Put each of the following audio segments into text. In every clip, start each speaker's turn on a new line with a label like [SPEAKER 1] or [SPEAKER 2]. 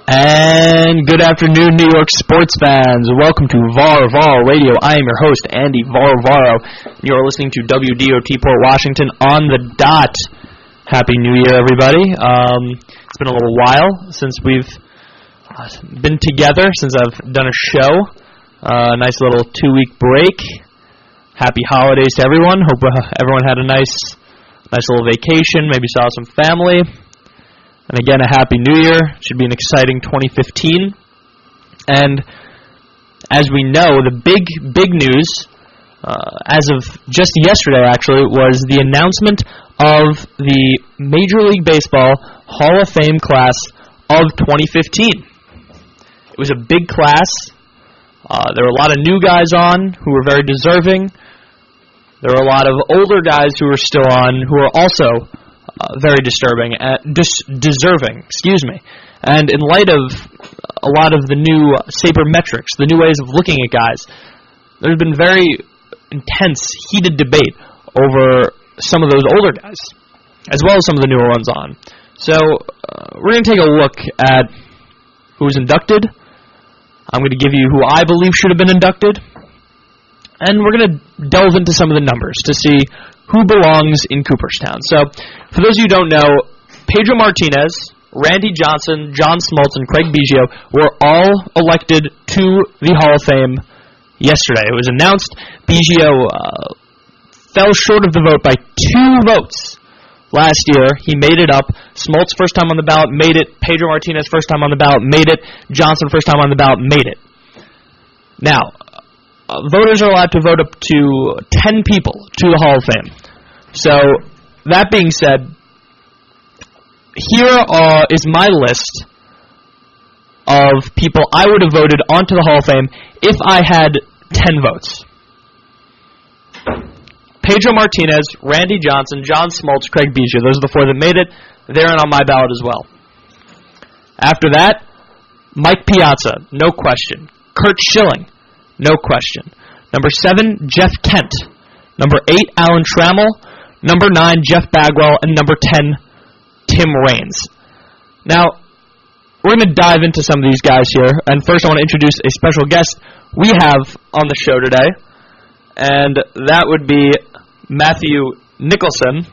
[SPEAKER 1] And good afternoon, New York sports fans. Welcome to Varvaro Radio. I am your host, Andy Varvaro. You are listening to WDOT Port Washington on the dot. Happy New Year, everybody. It's been a little while since we've been together, since I've done a show. Nice little 2-week break. Happy holidays to everyone. Hope everyone had a nice little vacation, maybe saw some family. And again, a Happy New Year. Should be an exciting 2015. And as we know, the big news, as of just yesterday actually, was the announcement of the Major League Baseball Hall of Fame class of 2015. It was a big class. There were a lot of new guys on who were very deserving. There were a lot of older guys who were still on who were also very deserving. And in light of a lot of the new sabermetrics, the new ways of looking at guys, there's been very intense, heated debate over some of those older guys, as well as some of the newer ones on. So we're going to take a look at who was inducted. I'm going to give you who I believe should have been inducted. And we're going to delve into some of the numbers to see who belongs in Cooperstown. So, for those of you who don't know, Pedro Martinez, Randy Johnson, John Smoltz, and Craig Biggio were all elected to the Hall of Fame yesterday. It was announced. Biggio fell short of the vote by 2 votes last year. He made it up. Smoltz, first time on the ballot, made it. Pedro Martinez, first time on the ballot, made it. Johnson, first time on the ballot, made it. Now, voters are allowed to vote up to 10 people to the Hall of Fame. So, that being said, here is my list of people I would have voted onto the Hall of Fame if I had 10 votes. Pedro Martinez, Randy Johnson, John Smoltz, Craig Biggio. Those are the 4 that made it. They're in on my ballot as well. After that, Mike Piazza, no question. Curt Schilling, no question. Number 7, Jeff Kent. Number 8, Alan Trammell. Number 9, Jeff Bagwell. And number 10, Tim Raines. Now, we're going to dive into some of these guys here. And first, I want to introduce a special guest we have on the show today. And that would be Matthew Nicholson.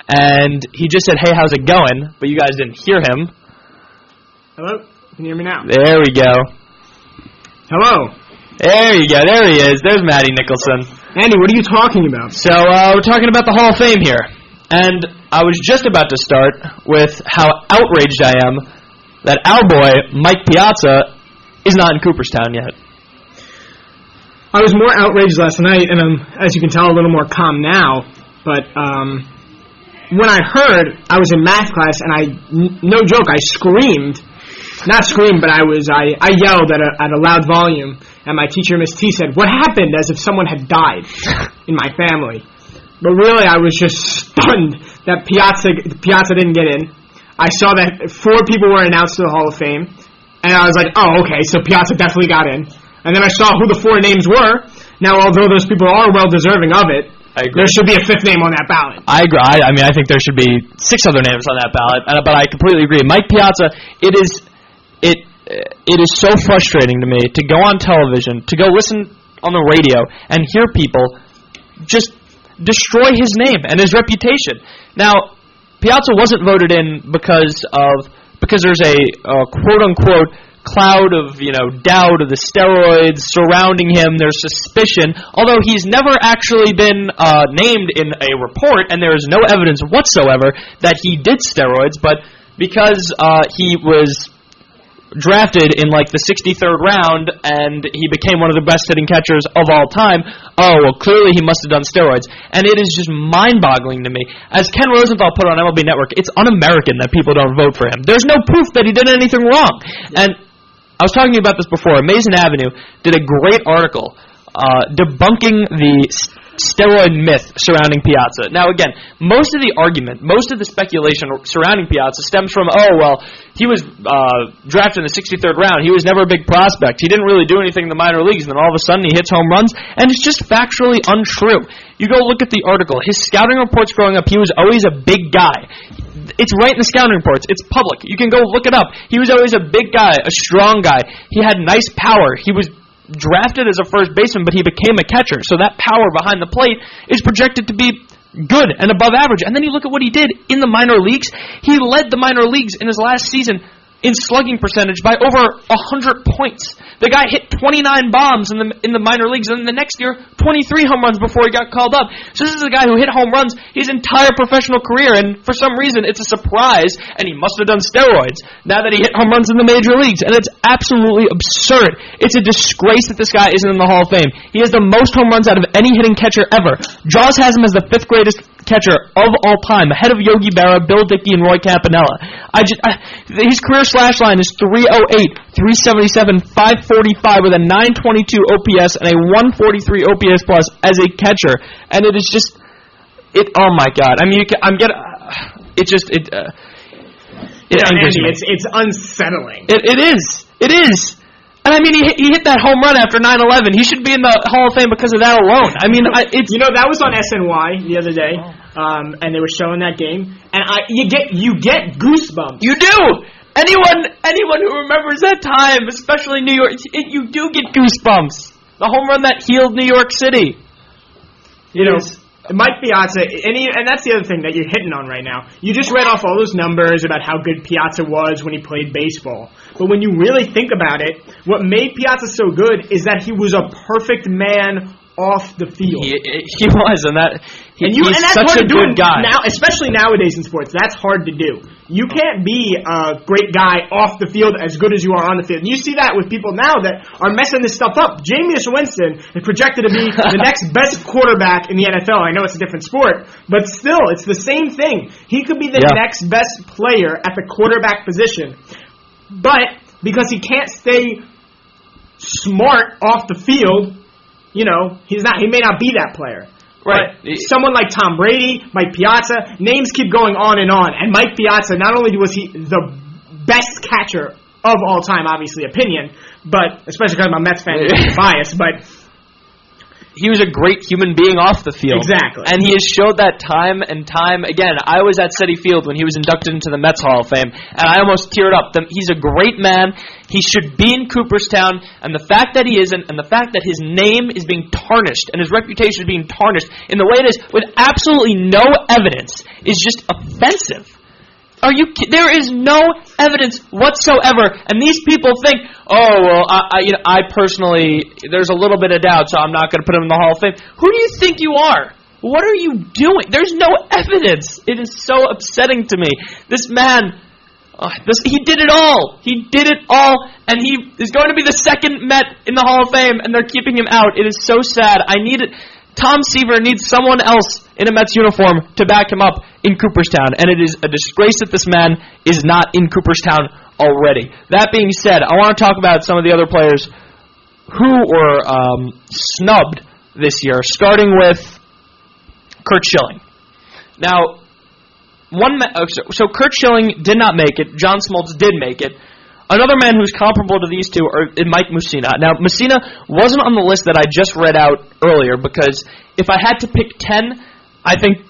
[SPEAKER 1] And he just said, "Hey, how's it going?" But you guys didn't hear him.
[SPEAKER 2] Hello? Can you hear me now?
[SPEAKER 1] There we go.
[SPEAKER 2] Hello.
[SPEAKER 1] There you go. There he is. There's Matty Nicholson.
[SPEAKER 2] Andy, what are you talking about?
[SPEAKER 1] So, we're talking about the Hall of Fame here. And I was just about to start with how outraged I am that our boy, Mike Piazza, is not in Cooperstown yet.
[SPEAKER 2] I was more outraged last night, and I'm, as you can tell, a little more calm now. But when I heard, I was in math class, and no joke, I screamed. Not screamed, but I yelled at a loud volume, and my teacher, Miss T, said, "What happened?" as if someone had died in my family. But really, I was just stunned that Piazza didn't get in. I saw that 4 people were announced to the Hall of Fame, and I was like, oh, okay, so Piazza definitely got in. And then I saw who the 4 names were. Now, although those people are well-deserving of it, there should be a 5th name on that ballot.
[SPEAKER 1] I agree. I mean, I think there should be 6 other names on that ballot, but I completely agree. Mike Piazza, it is so frustrating to me to go on television, to go listen on the radio, and hear people just destroy his name and his reputation. Now, Piazza wasn't voted in because there's a quote-unquote cloud of, doubt of the steroids surrounding him. There's suspicion, although he's never actually been named in a report, and there is no evidence whatsoever that he did steroids, but because he was drafted in the 63rd round and he became one of the best hitting catchers of all time, clearly he must have done steroids. And it is just mind-boggling to me. As Ken Rosenthal put on MLB Network, it's un-American that people don't vote for him. There's no proof that he did anything wrong. And I was talking about this before. Amazing Avenue did a great article debunking the steroid myth surrounding Piazza. Now, again, most of the argument, most of the speculation surrounding Piazza stems from, he was drafted in the 63rd round. He was never a big prospect. He didn't really do anything in the minor leagues, and then all of a sudden he hits home runs, and it's just factually untrue. You go look at the article. His scouting reports growing up, he was always a big guy. It's right in the scouting reports. It's public. You can go look it up. He was always a big guy, a strong guy. He had nice power. He was drafted as a first baseman, but he became a catcher. So that power behind the plate is projected to be good and above average. And then you look at what he did in the minor leagues. He led the minor leagues in his last season in slugging percentage by over 100 points. The guy hit 29 bombs in the minor leagues, and then the next year, 23 home runs before he got called up. So this is a guy who hit home runs his entire professional career, and for some reason, it's a surprise, and he must have done steroids now that he hit home runs in the major leagues, and it's absolutely absurd. It's a disgrace that this guy isn't in the Hall of Fame. He has the most home runs out of any hitting catcher ever. Jaws has him as the 5th greatest catcher of all time, ahead of Yogi Berra, Bill Dickey, and Roy Campanella. His career slash line is 308, 377, 545 with a 922 OPS and a 143 OPS plus as a catcher, and it is just oh my God! I mean, it angers me.
[SPEAKER 2] It's unsettling.
[SPEAKER 1] It is. And I mean, he hit that home run after 9/11. He should be in the Hall of Fame because of that alone. I mean,
[SPEAKER 2] that was on SNY the other day, and they were showing that game, and you get goosebumps.
[SPEAKER 1] You do. Anyone who remembers that time, especially New York, you do get goosebumps. The home run that healed New York City.
[SPEAKER 2] Mike Piazza, and that's the other thing that you're hitting on right now. You just read off all those numbers about how good Piazza was when he played baseball. But when you really think about it, what made Piazza so good is that he was a perfect man off the field.
[SPEAKER 1] He was, and he's
[SPEAKER 2] that's
[SPEAKER 1] such
[SPEAKER 2] hard
[SPEAKER 1] a
[SPEAKER 2] to
[SPEAKER 1] good
[SPEAKER 2] do
[SPEAKER 1] guy.
[SPEAKER 2] now, especially nowadays in sports. That's hard to do. You can't be a great guy off the field as good as you are on the field. And you see that with people now that are messing this stuff up. Jameis Winston is projected to be the next best quarterback in the NFL. I know it's a different sport, but still, it's the same thing. He could be the next best player at the quarterback position. But because he can't stay smart off the field, he may not be that player.
[SPEAKER 1] Right.
[SPEAKER 2] But someone like Tom Brady, Mike Piazza, names keep going on. And Mike Piazza, not only was he the best catcher of all time, obviously opinion, but especially because I'm a Mets fan, I'm biased, but
[SPEAKER 1] he was a great human being off the field.
[SPEAKER 2] Exactly.
[SPEAKER 1] And he has showed that time and time again. I was at Citi Field when he was inducted into the Mets Hall of Fame, and I almost teared up. He's a great man. He should be in Cooperstown, and the fact that he isn't, and the fact that his name is being tarnished, and his reputation is being tarnished in the way it is, with absolutely no evidence, is just offensive. There is no evidence whatsoever, and these people think, I personally, there's a little bit of doubt, so I'm not going to put him in the Hall of Fame. Who do you think you are? What are you doing? There's no evidence. It is so upsetting to me. This man, he did it all. He did it all, and he is going to be the second Met in the Hall of Fame, and they're keeping him out. It is so sad. Tom Seaver needs someone else in a Mets uniform to back him up in Cooperstown, and it is a disgrace that this man is not in Cooperstown already. That being said, I want to talk about some of the other players who were snubbed this year, starting with Curt Schilling. Now, so Curt Schilling did not make it. John Smoltz did make it. Another man who's comparable to these two is Mike Mussina. Now, Mussina wasn't on the list that I just read out earlier because if I had to pick 10, I think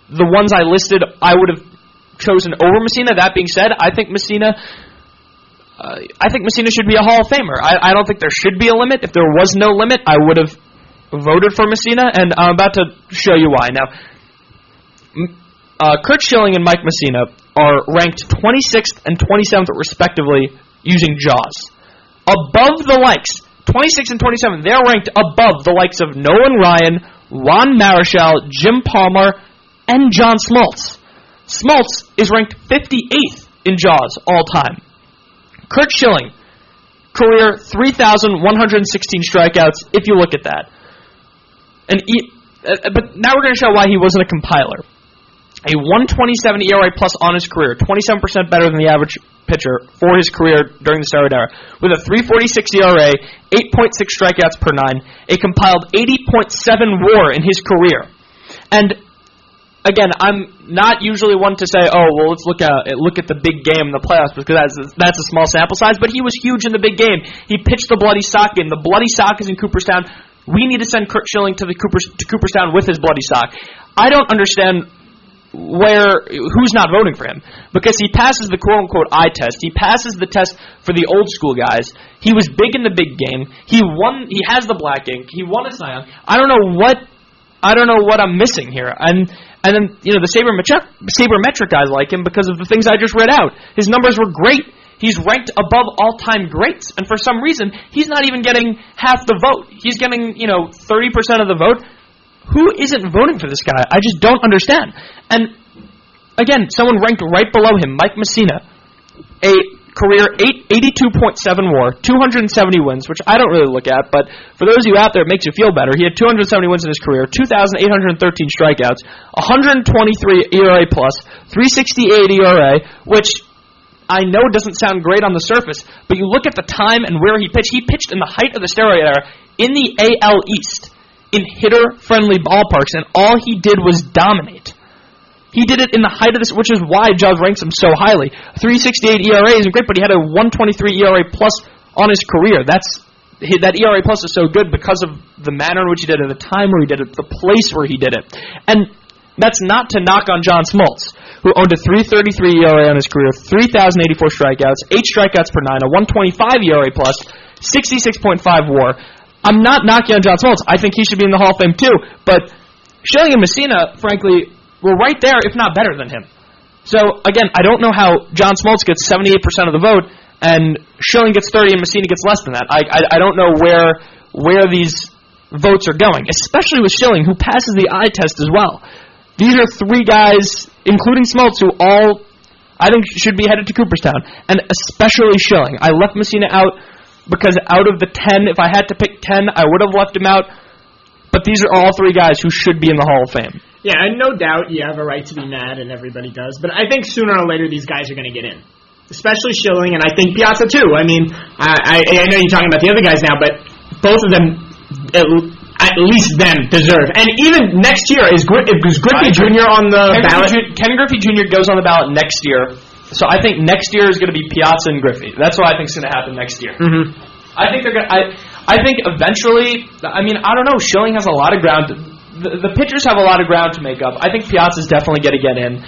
[SPEAKER 1] the ones I listed I would have chosen over Mussina. That being said, I think Mussina should be a Hall of Famer. I don't think there should be a limit. If there was no limit, I would have voted for Mussina, and I'm about to show you why. Now, Curt Schilling and Mike Mussina are ranked 26th and 27th respectively using JAWS. Above the likes, 26 and 27, they're ranked above the likes of Nolan Ryan, Juan Marichal, Jim Palmer, and John Smoltz. Smoltz is ranked 58th in JAWS all time. Curt Schilling, career 3,116 strikeouts, if you look at that. But now we're going to show why he wasn't a compiler. A 127 ERA plus on his career, 27% better than the average pitcher for his career during the steroid era, with a 3.46 ERA, 8.6 strikeouts per 9, a compiled 80.7 WAR in his career. And again, I'm not usually one to say, let's look at the big game in the playoffs because that's a small sample size, but he was huge in the big game. He pitched the Bloody Sock game. The Bloody Sock is in Cooperstown. We need to send Curt Schilling to Cooperstown with his Bloody Sock. I don't understand who's not voting for him, because he passes the quote-unquote eye test. He passes the test for the old school guys. He was big in the big game. He won. He has the black ink. He won a Cy Young. I don't know what I'm missing here. And then the sabermetric guys like him because of the things I just read out. His numbers were great. He's ranked above all-time greats, and for some reason he's not even getting half the vote. He's getting 30% of the vote. Who isn't voting for this guy? I just don't understand. And again, someone ranked right below him, Mike Messina, a career 82.7 WAR, 270 wins, which I don't really look at, but for those of you out there, it makes you feel better. He had 270 wins in his career, 2,813 strikeouts, 123 ERA plus, 368 ERA, which I know doesn't sound great on the surface, but you look at the time and where he pitched. He pitched in the height of the steroid era in the AL East, in hitter-friendly ballparks, and all he did was dominate. He did it in the height of this, which is why Josh ranks him so highly. 368 ERA isn't great, but he had a 123 ERA plus on his career. That ERA plus is so good because of the manner in which he did it, the time where he did it, the place where he did it. And that's not to knock on John Smoltz, who owned a 3.33 ERA on his career, 3,084 strikeouts, 8 strikeouts per 9, a 125 ERA plus, 66.5 WAR. I'm not knocking on John Smoltz. I think he should be in the Hall of Fame too. But Schilling and Messina, frankly, were right there, if not better than him. So, again, I don't know how John Smoltz gets 78% of the vote and Schilling gets 30 and Messina gets less than that. I don't know where these votes are going, especially with Schilling, who passes the eye test as well. These are 3 guys, including Smoltz, who all, I think, should be headed to Cooperstown, and especially Schilling. I left Messina out because out of the 10, if I had to pick 10, I would have left him out. But these are all 3 guys who should be in the Hall of Fame.
[SPEAKER 2] Yeah, and no doubt you have a right to be mad, and everybody does. But I think sooner or later these guys are going to get in, especially Schilling, and I think Piazza too. I mean, I know you're talking about the other guys now, but both of them, at least them, deserve. And even next year, is Griffey Jr. on the ballot?
[SPEAKER 1] Ken Griffey Jr. goes on the ballot next year. So I think next year is going to be Piazza and Griffey. That's what I think is going to happen next year.
[SPEAKER 2] Mm-hmm.
[SPEAKER 1] I think they're going. I think eventually. I mean, I don't know. Schilling has a lot of ground. The pitchers have a lot of ground to make up. I think Piazza's definitely going to get in.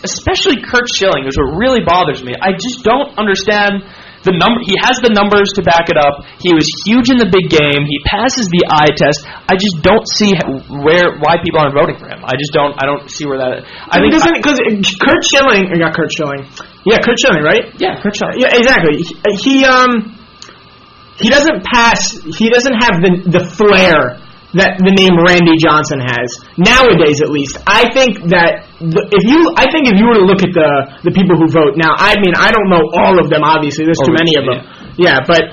[SPEAKER 1] Especially Curt Schilling, is what really bothers me. I just don't understand the number. He has the numbers to back it up. He was huge in the big game. He passes the eye test. I just don't see why people aren't voting for him. I don't see where that. I think
[SPEAKER 2] because Curt Schilling, not Curt Schilling. Yeah, Curt Schilling, right?
[SPEAKER 1] Yeah, Curt Schilling.
[SPEAKER 2] Yeah, exactly. He doesn't pass. He doesn't have the flair that the name Randy Johnson has nowadays, at least. I think that if you were to look at the people who vote now, I mean, I don't know all of them. Obviously, there's too many of them. Yeah, but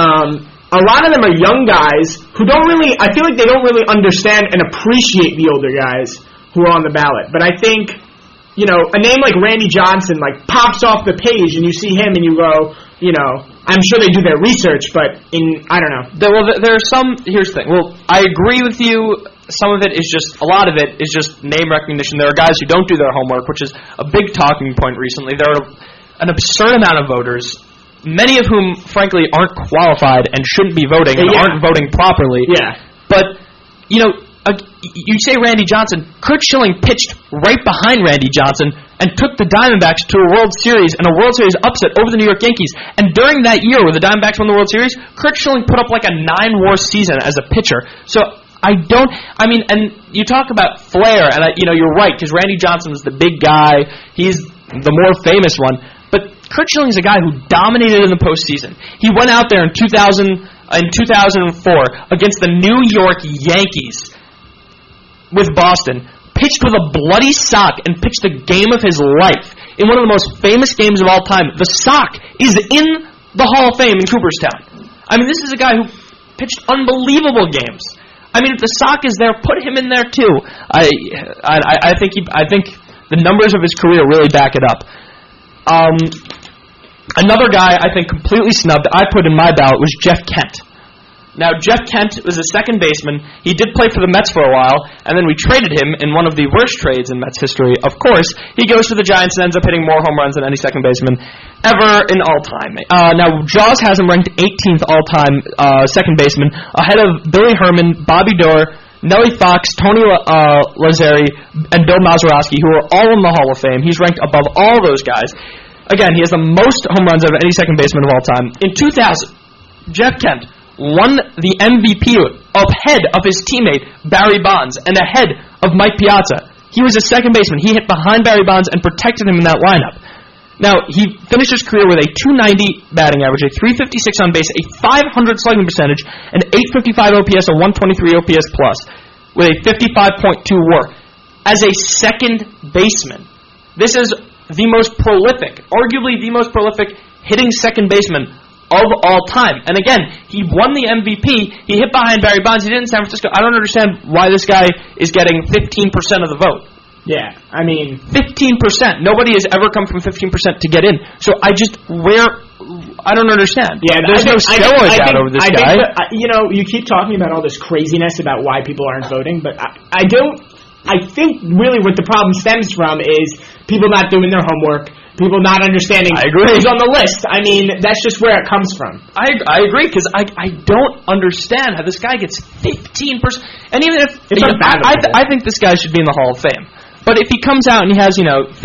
[SPEAKER 2] a lot of them are young guys who don't really. I feel like they don't really understand and appreciate the older guys who are on the ballot. But I think a name like Randy Johnson pops off the page, and you see him, and you go, I'm sure they do their research, but I don't know.
[SPEAKER 1] There are some. Here's the thing. Well, I agree with you. Some of it is a lot of it is just name recognition. There are guys who don't do their homework, which is a big talking point recently. There are an absurd amount of voters, many of whom, frankly, aren't qualified and shouldn't be voting and aren't voting properly.
[SPEAKER 2] Yeah.
[SPEAKER 1] But, you say Randy Johnson. Curt Schilling pitched right behind Randy Johnson and took the Diamondbacks to a World Series and a World Series upset over the New York Yankees. And during that year where the Diamondbacks won the World Series, Curt Schilling put up a 9-WAR season as a pitcher. So and you talk about flair, and you're right, because Randy Johnson was the big guy. He's the more famous one. But Curt Schilling is a guy who dominated in the postseason. He went out there in 2004 against the New York Yankees with Boston, pitched with a bloody sock and pitched the game of his life in one of the most famous games of all time. The sock is in the Hall of Fame in Cooperstown. I mean, this is a guy who pitched unbelievable games. I mean, if the sock is there, put him in there too. I think the numbers of his career really back it up. Another guy I think completely snubbed I put in my ballot was Jeff Kent. Now, Jeff Kent was a second baseman. He did play for the Mets for a while, and then we traded him in one of the worst trades in Mets history. Of course, he goes to the Giants and ends up hitting more home runs than any second baseman ever in all time. Now, Jaws has him ranked 18th all-time second baseman, ahead of Billy Herman, Bobby Doerr, Nellie Fox, Tony Lazzari, and Bill Mazeroski, who are all in the Hall of Fame. He's ranked above all those guys. Again, he has the most home runs out of any second baseman of all time. In 2000, Jeff Kent won the MVP ahead of his teammate Barry Bonds and ahead of Mike Piazza. He was a second baseman. He hit behind Barry Bonds and protected him in that lineup. Now, he finished his career with a .290 batting average, a .356 on base, a .500 slugging percentage, an .855 OPS, a .123 OPS plus, with a 55.2 WAR. As a second baseman, this is the most prolific, arguably the most prolific hitting second baseman of all time. And again, he won the MVP. He hit behind Barry Bonds. He did in San Francisco. I don't understand why this guy is getting 15% of the vote.
[SPEAKER 2] Yeah, I mean...
[SPEAKER 1] 15%. Nobody has ever come from 15% to get in. So I don't understand.
[SPEAKER 2] Yeah,
[SPEAKER 1] there's no steroids out over this guy.
[SPEAKER 2] You keep talking about all this craziness about why people aren't voting, but I think really what the problem stems from is people not doing their homework, people not understanding who's on the list. I mean, that's just where it comes from.
[SPEAKER 1] I agree, because I don't understand how this guy gets 15%. And even if... I think this guy should be in the Hall of Fame. But if he comes out and he has, 55%, 60%,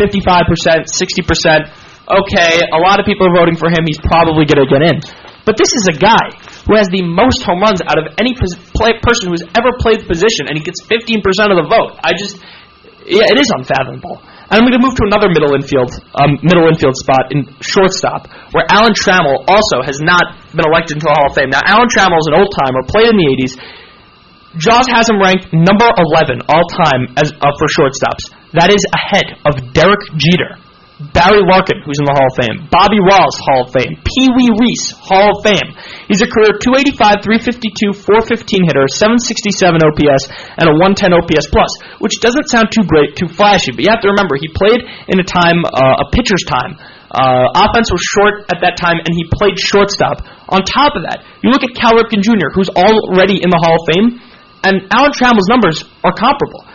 [SPEAKER 1] okay, a lot of people are voting for him, he's probably going to get in. But this is a guy who has the most home runs out of any person who has ever played the position, and he gets 15% of the vote. It is unfathomable. And I'm going to move to another middle infield spot in shortstop, where Alan Trammell also has not been elected into the Hall of Fame. Now, Alan Trammell is an old-timer, played in the 80s. Jaws has him ranked number 11 all-time for shortstops. That is ahead of Derek Jeter, Barry Larkin, who's in the Hall of Fame, Bobby Wallace, Hall of Fame, Pee Wee Reese, Hall of Fame. He's a career .285, .352, .415 hitter, .767 OPS, and a .110 OPS plus, which doesn't sound too great, too flashy, but you have to remember, he played in a pitcher's time. Offense was short at that time, and he played shortstop. On top of that, you look at Cal Ripken Jr., who's already in the Hall of Fame, and Alan Trammell's numbers are comparable.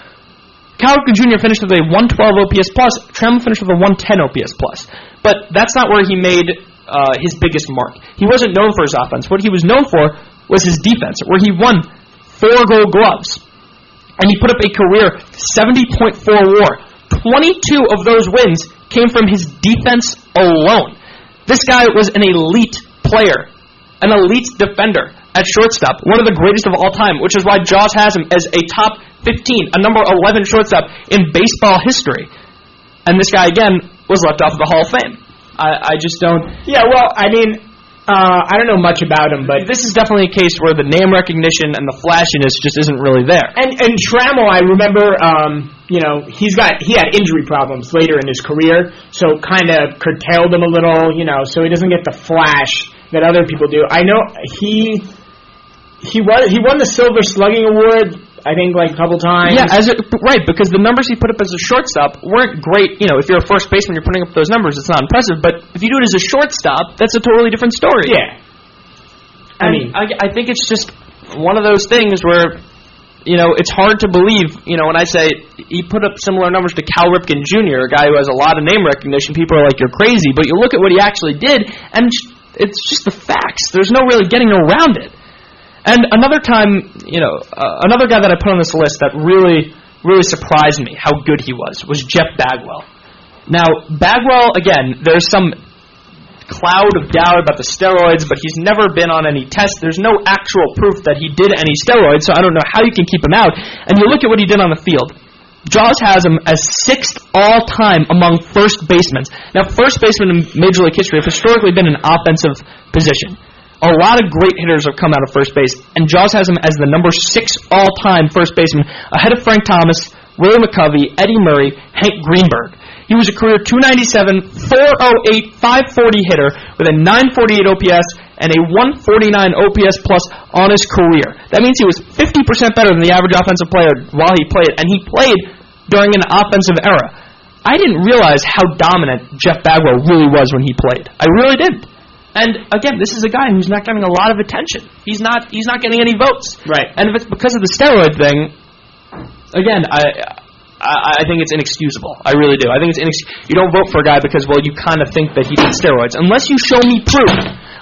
[SPEAKER 1] Cal Ripken Jr. finished with a 112 OPS plus. Trammell finished with a 110 OPS plus. But that's not where he made his biggest mark. He wasn't known for his offense. What he was known for was his defense, where he won 4 Gold Gloves. And he put up a career 70.4 WAR. 22 of those wins came from his defense alone. This guy was an elite player, an elite defender at shortstop, one of the greatest of all time, which is why Jaws has him as a top 15, a number 11 shortstop in baseball history. And this guy, again, was left off of the Hall of Fame. I just don't... Yeah, well, I mean, I don't know much about him, but... This is definitely a case where the name recognition and the flashiness just isn't really there.
[SPEAKER 2] And Trammell, I remember, he had injury problems later in his career, so kind of curtailed him a little, so he doesn't get the flash that other people do. I know he won the Silver Slugging Award, I think, like a couple times.
[SPEAKER 1] Yeah, right, because the numbers he put up as a shortstop weren't great. If you're a first baseman, you're putting up those numbers, it's not impressive. But if you do it as a shortstop, that's a totally different story.
[SPEAKER 2] Yeah.
[SPEAKER 1] I think it's just one of those things where, it's hard to believe, when I say he put up similar numbers to Cal Ripken Jr., a guy who has a lot of name recognition. People are like, you're crazy. But you look at what he actually did, and it's just the facts. There's no really getting around it. And another time, another guy that I put on this list that really, really surprised me how good he was Jeff Bagwell. Now, Bagwell, again, there's some cloud of doubt about the steroids, but he's never been on any tests. There's no actual proof that he did any steroids, so I don't know how you can keep him out. And you look at what he did on the field. Jaws has him as 6th all-time among first basemen. Now, first basemen in Major League history have historically been an offensive position. A lot of great hitters have come out of first base, and Jaws has him as the number 6 all-time first baseman, ahead of Frank Thomas, Willie McCovey, Eddie Murray, Hank Greenberg. He was a career .297, .408, .540 hitter with a .948 OPS and a .149 OPS plus on his career. That means he was 50% better than the average offensive player while he played, and he played during an offensive era. I didn't realize how dominant Jeff Bagwell really was when he played. I really didn't. And again, this is a guy who's not getting a lot of attention. He's not getting any votes.
[SPEAKER 2] Right.
[SPEAKER 1] And if it's because of the steroid thing, again, I think it's inexcusable. I really do. I think it's you don't vote for a guy because, well, you kind of think that he did steroids. Unless you show me proof.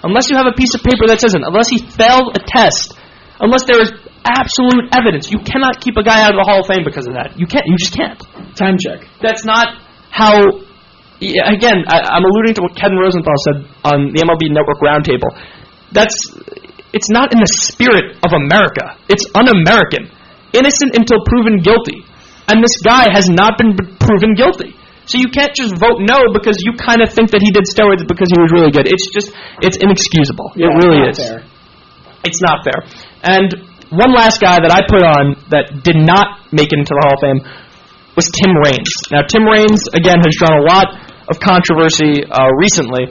[SPEAKER 1] Unless you have a piece of paper that says it. Unless he failed a test. Unless there is absolute evidence. You cannot keep a guy out of the Hall of Fame because of that. You can't. You just can't.
[SPEAKER 2] Time check.
[SPEAKER 1] That's not how... Again, I'm alluding to what Kevin Rosenthal said on the MLB Network Roundtable. It's not in the spirit of America. It's un-American. Innocent until proven guilty. And this guy has not been proven guilty. So you can't just vote no because you kind of think that he did steroids because he was really good. It's inexcusable.
[SPEAKER 2] Yeah,
[SPEAKER 1] it really is.
[SPEAKER 2] Fair.
[SPEAKER 1] It's not fair. And one last guy that I put on that did not make it into the Hall of Fame was Tim Raines. Now, Tim Raines, again, has drawn a lot of controversy recently.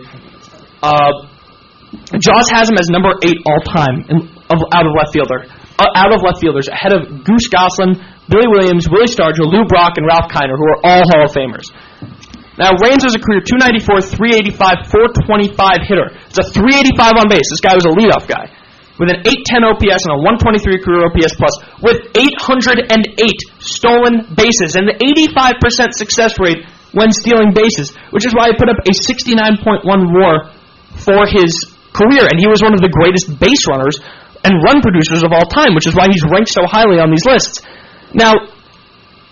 [SPEAKER 1] Jaws has him as number 8 all-time out of left fielders, ahead of Goose Goslin, Billy Williams, Willie Stargell, Lou Brock, and Ralph Kiner, who are all Hall of Famers. Now, Raines was a career .294, .385, .425 hitter. It's a .385 on base. This guy was a leadoff guy with an .810 OPS and a .123 career OPS plus, with 808 stolen bases and the 85% success rate when stealing bases, which is why he put up a 69.1 WAR for his career, and he was one of the greatest base runners and run producers of all time, which is why he's ranked so highly on these lists. Now,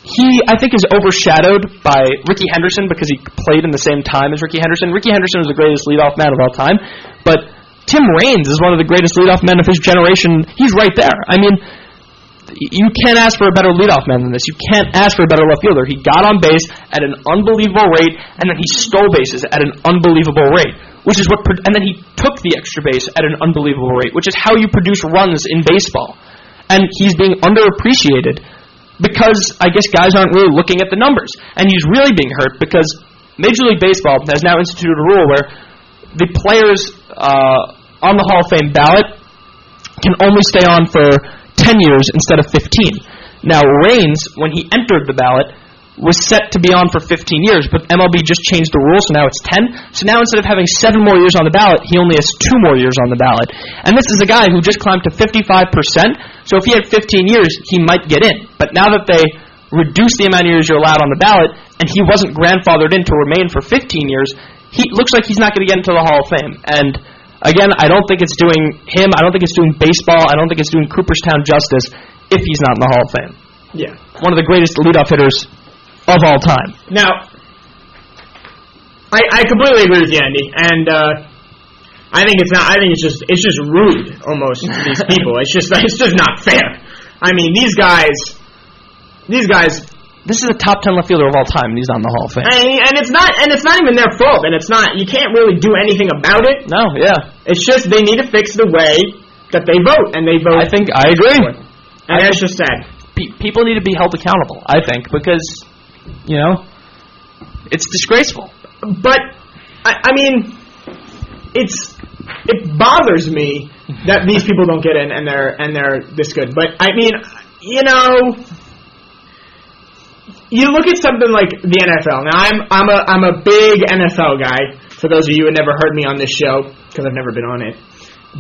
[SPEAKER 1] he, I think, is overshadowed by Rickey Henderson because he played in the same time as Rickey Henderson. Rickey Henderson was the greatest leadoff man of all time, but Tim Raines is one of the greatest leadoff men of his generation. He's right there. I mean, you can't ask for a better leadoff man than this. You can't ask for a better left fielder. He got on base at an unbelievable rate, and then he stole bases at an unbelievable rate, and then he took the extra base at an unbelievable rate, which is how you produce runs in baseball. And he's being underappreciated because I guess guys aren't really looking at the numbers. And he's really being hurt because Major League Baseball has now instituted a rule where the players on the Hall of Fame ballot can only stay on for 10 years instead of 15. Now, Raines, when he entered the ballot, was set to be on for 15 years, but MLB just changed the rules, so now it's 10. So now instead of having 7 more years on the ballot, he only has 2 more years on the ballot. And this is a guy who just climbed to 55%, so if he had 15 years, he might get in. But now that they reduced the amount of years you're allowed on the ballot, and he wasn't grandfathered in to remain for 15 years, he looks like he's not going to get into the Hall of Fame. And again, I don't think it's doing him, I don't think it's doing baseball, I don't think it's doing Cooperstown justice if he's not in the Hall of Fame.
[SPEAKER 2] Yeah.
[SPEAKER 1] One of the greatest leadoff hitters of all time.
[SPEAKER 2] Now, I completely agree with you, Andy, and I think it's not. I think it's just rude almost to these people. It's just not fair. I mean, these guys.
[SPEAKER 1] This is a top 10 left fielder of all time, and he's on the Hall of Fame.
[SPEAKER 2] And it's not even their fault, and it's not. You can't really do anything about it.
[SPEAKER 1] No, yeah.
[SPEAKER 2] It's just they need to fix the way that they vote, and they vote.
[SPEAKER 1] I think I agree.
[SPEAKER 2] And that's just sad.
[SPEAKER 1] People need to be held accountable, I think, because, you know, it's disgraceful.
[SPEAKER 2] But I mean, it bothers me that these people don't get in and they're this good. But I mean, you know, you look at something like the NFL. Now I'm a big NFL guy. For those of you who have never heard me on this show, because I've never been on it,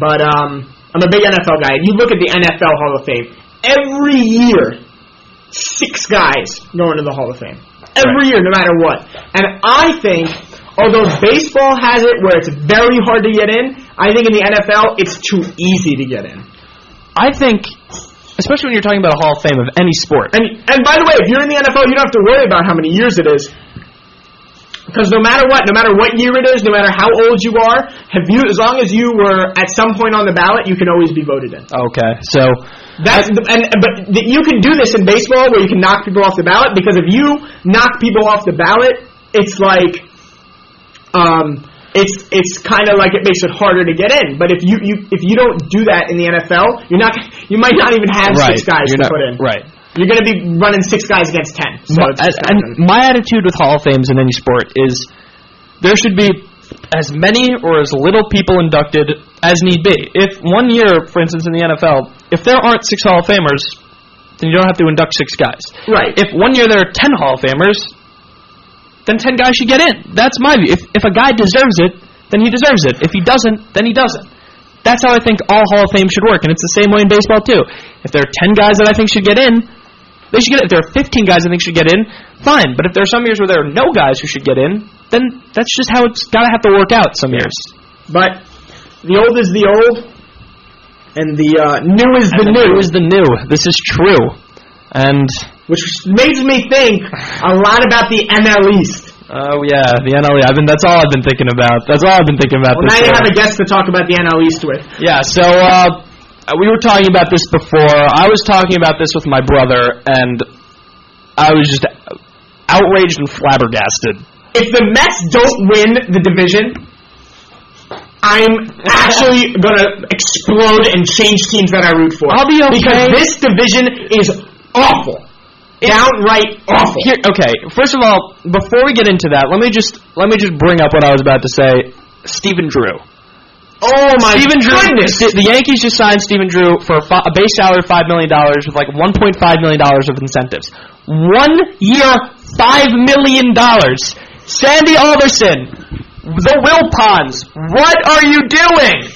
[SPEAKER 2] but I'm a big NFL guy. You look at the NFL Hall of Fame. Every year, 6 guys go into the Hall of Fame. Every year, no matter what. And I think, although baseball has it where it's very hard to get in, I think in the NFL, it's too easy to get in. I think, especially when you're talking about a Hall of Fame of any sport. And by the way, if you're in the NFL, you don't have to worry about how many years it is. Because no matter what year it is, no matter how old you are, as long as you were at some point on the ballot, you can always be voted in. Okay, so but you can do this in baseball where you can knock people off the ballot, because if you knock people off the ballot, it's like it's kind of like it makes it harder to get in. But if you don't do that in the NFL, you might not even have 6 guys to put in. Right. You're going to be running 6 guys against 10. So and my attitude with Hall of Fames in any sport is there should be as many or as little people inducted as need be. If one year, for instance, in the NFL, if there aren't 6 Hall of Famers, then you don't have to induct 6 guys. Right. If one year there are 10 Hall of Famers, then 10 guys should get in. That's my view. If a guy deserves it, then he deserves it. If he doesn't, then he doesn't. That's how I think all Hall of Fame should work, and it's the same way in baseball, too. If there are 10 guys that I think should get in, they should get it. If there are 15 guys I think should get in, fine. But if there are some years where there are no guys who should get in, then that's just how it's got to have to work out some years. But the old is the old, And the new is the new.
[SPEAKER 1] New is the new. This is true. And
[SPEAKER 2] which makes me think a lot about the NL East.
[SPEAKER 1] Oh yeah, the NL East. That's all I've been thinking about. Well,
[SPEAKER 2] now you have a guest to talk about the NL East with.
[SPEAKER 1] Yeah, so we were talking about this before. I was talking about this with my brother, and I was just outraged and flabbergasted. If
[SPEAKER 2] the Mets don't win the division, I'm actually going to explode and change teams that I root for.
[SPEAKER 1] I'll be okay.
[SPEAKER 2] Because this division is awful. Downright awful.
[SPEAKER 1] Okay, first of all, before we get into that, let me just bring up what I was about to say. Stephen Drew.
[SPEAKER 2] Oh my goodness!
[SPEAKER 1] The Yankees just signed Stephen Drew for a base salary of $5 million with like $1.5 million of incentives. 1 year, $5 million. Sandy Alderson. The Wilpons, what are you doing?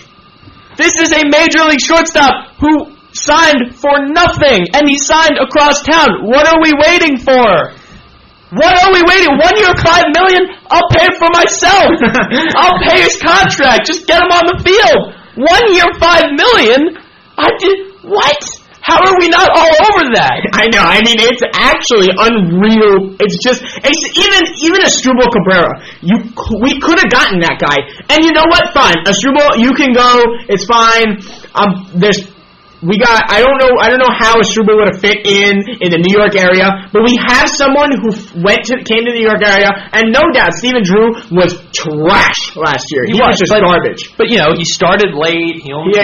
[SPEAKER 1] This is a major league shortstop who signed for nothing, and he signed across town. What are we waiting for? 1 year, $5 million? I'll pay it for myself. I'll pay his contract. Just get him on the field. 1 year, $5 million? What? How are we not all over that?
[SPEAKER 2] I know. I mean, it's actually unreal. It's even Asdrubal Cabrera. We could have gotten that guy. And you know what? Fine. Asdrubal, you can go. It's fine. I don't know how Asdrubal would have fit in the New York area, but we have someone who came to the New York area, and no doubt Stephen Drew was trash last year. He was just garbage.
[SPEAKER 1] But he started late. He only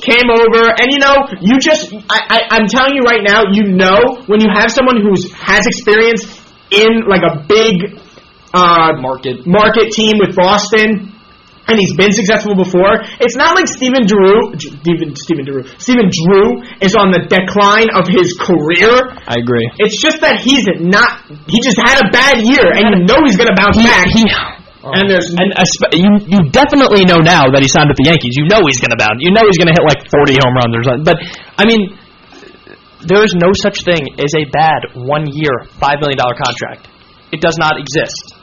[SPEAKER 2] came over, and I'm telling you right now, when you have someone who has experience in like a big market team with Boston. And he's been successful before. It's not like Stephen Drew is on the decline of his career.
[SPEAKER 1] I agree.
[SPEAKER 2] It's just that he just had a bad year, and he's going to bounce back.
[SPEAKER 1] You definitely know now that he signed with the Yankees. You know he's going to bounce. You know he's going to hit like 40 home runs or something. But, I mean, there is no such thing as a bad 1 year, $5 million contract. It does not exist.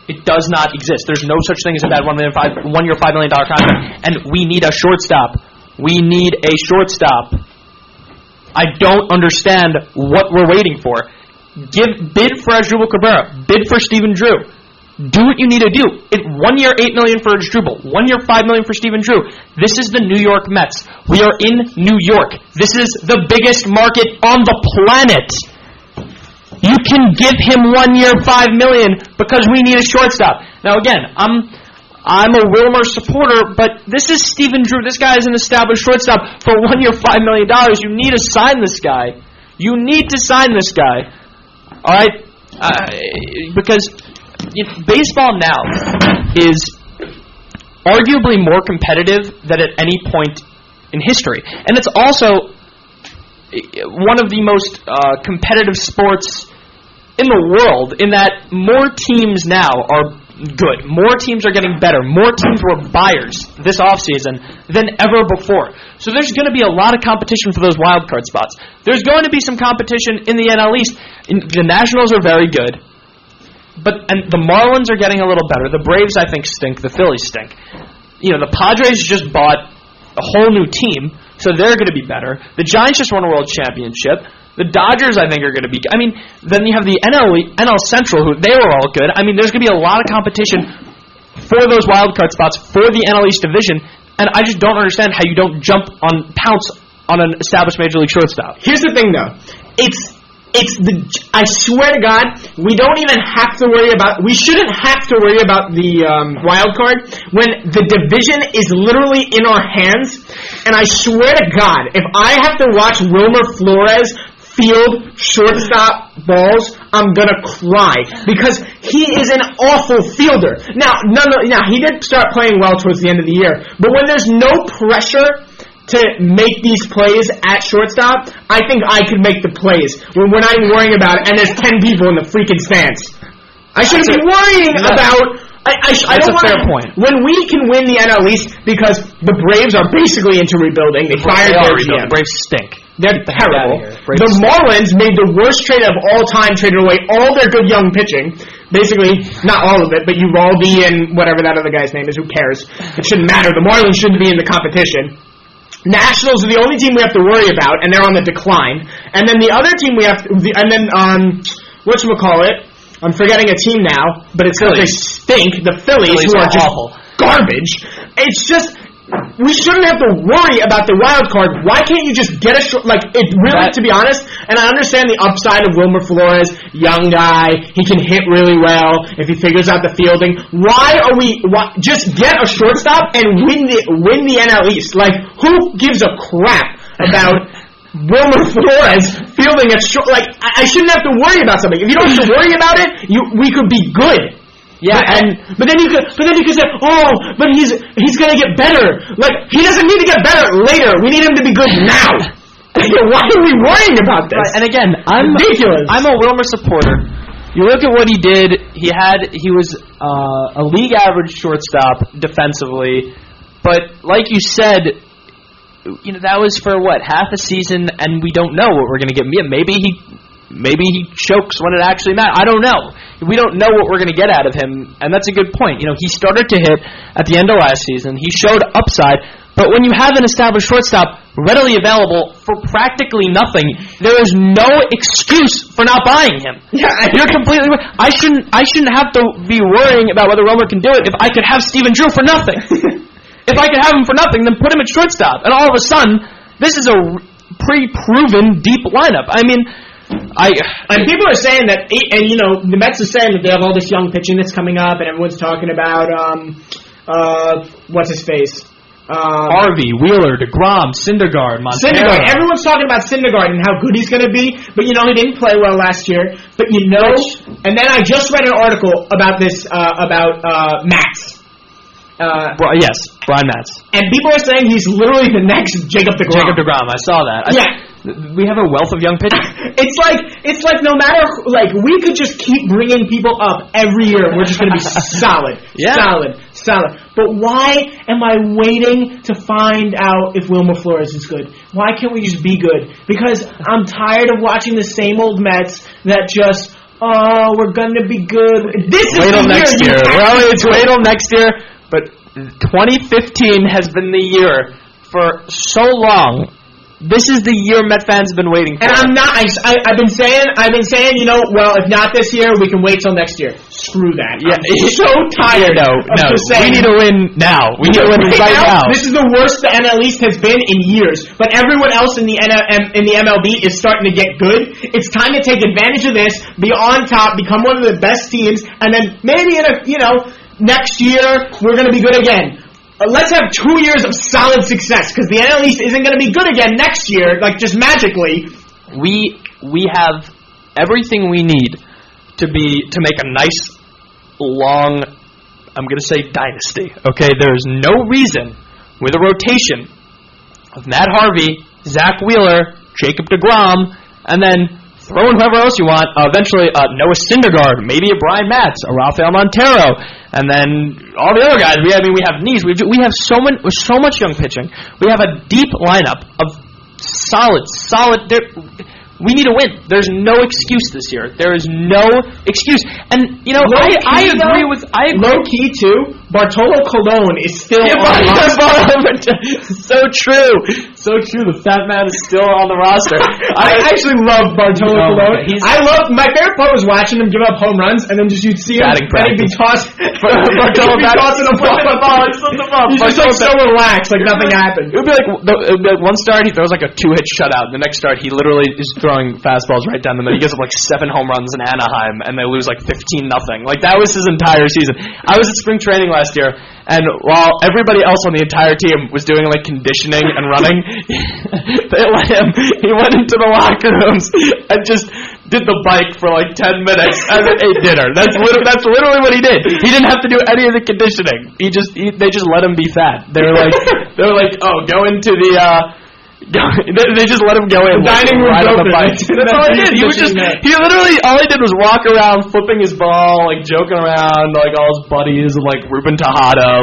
[SPEAKER 1] It does not exist. There's no such thing as a bad 1 year, $5 million contract. And we need a shortstop. I don't understand what we're waiting for. Bid for Asdrubal Cabrera. Bid for Stephen Drew. Do what you need to do. 1 year, $8 million for Asdrubal. 1 year, $5 million for Stephen Drew. This is the New York Mets. We are in New York. This is the biggest market on the planet. You can give him 1 year, $5 million because we need a shortstop. Now again, I'm a Wilmer supporter, but this is Stephen Drew. This guy is an established shortstop for 1 year, $5 million. You need to sign this guy. All right, because baseball now is arguably more competitive than at any point in history, and it's also one of the most competitive sports in the world, in that more teams now are good. More teams are getting better. More teams were buyers this offseason than ever before. So there's going to be a lot of competition for those wild card spots. There's going to be some competition in the NL East. The Nationals are very good, and the Marlins are getting a little better. The Braves, I think, stink. The Phillies stink. The Padres just bought a whole new team, so they're going to be better. The Giants just won a world championship. The Dodgers, I think, are going to be... then you have the NL Central, who they were all good. There's going to be a lot of competition for those wild card spots for the NL East division, and I just don't understand how you don't pounce on an established major league shortstop.
[SPEAKER 2] Here's the thing, though. I swear to God, we shouldn't have to worry about the wild card when the division is literally in our hands. And I swear to God, if I have to watch Wilmer Flores field shortstop balls, I'm gonna cry because he is an awful fielder. Now he did start playing well towards the end of the year, but when there's no pressure to make these plays at shortstop, I think I could make the plays when we're not even worrying about it and there's 10 people in the freaking stands. I shouldn't be worrying about... I don't want fair point. When we can win the NL East because the Braves are basically into rebuilding. They fired their GM.
[SPEAKER 1] The Braves stink.
[SPEAKER 2] They're terrible. The Marlins made the worst trade of all time, traded away all their good young pitching. Basically, not all of it, but Uvalde and whatever that other guy's name is. Who cares? It shouldn't matter. The Marlins shouldn't be in the competition. Nationals are the only team we have to worry about, and they're on the decline. And then the other team we have to, whatchamacallit, I'm forgetting a team now, but it's because they stink. The Phillies who are just awful. Garbage. It's just, we shouldn't have to worry about the wild card. Why can't you just get to be honest, and I understand the upside of Wilmer Flores, young guy, he can hit really well if he figures out the fielding. Just get a shortstop and win the NL East? Like, who gives a crap about Wilmer Flores fielding at short? Like, I shouldn't have to worry about something. If you don't have to worry about it, we could be good. Yeah, but then you could say, but he's gonna get better. Like, he doesn't need to get better later. We need him to be good now. Why are we worrying about this?
[SPEAKER 1] Right, and again,
[SPEAKER 2] ridiculous.
[SPEAKER 1] I'm a Wilmer supporter. You look at what he did. He was a league average shortstop defensively, but like you said, that was for half a season, and we don't know what we're gonna get. Maybe he chokes when it actually matters. I don't know. We don't know what we're going to get out of him, and that's a good point. He started to hit at the end of last season. He showed upside, but when you have an established shortstop readily available for practically nothing, there is no excuse for not buying him. Yeah, you're completely right. I shouldn't have to be worrying about whether Wilmer can do it if I could have Steven Drew for nothing. If I could have him for nothing, then put him at shortstop, and all of a sudden, this is a pre-proven deep lineup. I mean,
[SPEAKER 2] and people are saying that, and the Mets are saying that they have all this young pitching that's coming up, and everyone's talking about what's his face,
[SPEAKER 1] Harvey, Wheeler, DeGrom, Syndergaard, Montero.
[SPEAKER 2] Syndergaard. Everyone's talking about Syndergaard and how good he's going to be, but he didn't play well last year. But and then I just read an article about this about Matz.
[SPEAKER 1] Yes, Brian Matz.
[SPEAKER 2] And people are saying he's literally the next Jacob deGrom.
[SPEAKER 1] I saw that. We have a wealth of young pitchers.
[SPEAKER 2] It's like no matter, we could just keep bringing people up every year. We're just going to be solid. But why am I waiting to find out if Wilmer Flores is good? Why can't we just be good? Because I'm tired of watching the same old Mets that just, we're going to be good.
[SPEAKER 1] Wait till next year. Wait till next year. But 2015 has been the year for so long. This is the year Met fans have been waiting for.
[SPEAKER 2] And I'm not. I've been saying. Well, if not this year, we can wait till next year. Screw that. Yeah, I'm so tired.
[SPEAKER 1] No. We need to win now. We need to win right now.
[SPEAKER 2] This is the worst the NL East has been in years. But everyone else in the MLB is starting to get good. It's time to take advantage of this. Be on top. Become one of the best teams. And then maybe next year we're going to be good again. Let's have 2 years of solid success, because the NL East isn't going to be good again next year, just magically.
[SPEAKER 1] We have everything we need to make a nice, long, I'm going to say dynasty. Okay, there is no reason with a rotation of Matt Harvey, Zach Wheeler, Jacob deGrom, and then throw in whoever else you want. Eventually, Noah Syndergaard, maybe a Brian Matz, a Rafael Montero, and then all the other guys. We have Nees. We have so much young pitching. We have a deep lineup of solid. We need to win. There's no excuse this year. There is no excuse. And I agree with
[SPEAKER 2] low key too. Bartolo Colon is still on the roster.
[SPEAKER 1] So true. The fat man is still on the roster.
[SPEAKER 2] I actually love Bartolo Colon. My favorite part was watching him give up home runs, and then you'd see him and he'd be tossing the ball. He's just so relaxed, like nothing happened.
[SPEAKER 1] It would be like one start he throws a 2-hit shutout. The next start he literally is throwing fastballs right down the middle. He gives up 7 home runs in Anaheim, and they lose 15-0. That was his entire season. I was at spring training last year, and while everybody else on the entire team was doing conditioning and running, they let him. He went into the locker rooms and just did the bike for 10 minutes and then ate dinner. That's literally what he did. He didn't have to do any of the conditioning. They just let him be fat. They were like, oh, go into the. They just let him go in.
[SPEAKER 2] The dining room
[SPEAKER 1] on the bike. That's all he did. He literally, all he did was walk around, flipping his ball, joking around, all his buddies, Ruben Tejada,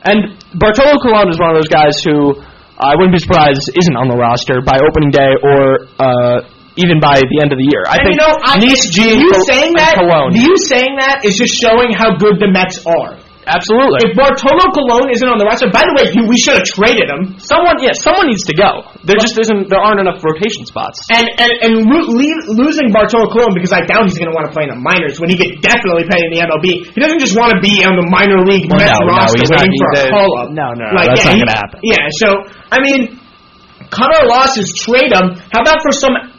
[SPEAKER 1] and Bartolo Colon is one of those guys who I wouldn't be surprised isn't on the roster by opening day or even by the end of the year. I think Nice, G,
[SPEAKER 2] saying that,
[SPEAKER 1] Cologne.
[SPEAKER 2] You saying that is just showing how good the Mets are.
[SPEAKER 1] Absolutely.
[SPEAKER 2] If Bartolo Colon isn't on the roster, by the way, we should have traded him.
[SPEAKER 1] Someone needs to go. There aren't enough rotation spots.
[SPEAKER 2] And losing Bartolo Colon, because I doubt he's going to want to play in the minors when he could definitely play in the MLB. He doesn't just want to be on the minor league Mets roster waiting for a call-up.
[SPEAKER 1] No, that's not going to happen.
[SPEAKER 2] Yeah, so, I mean, cut our losses, trade him. How about for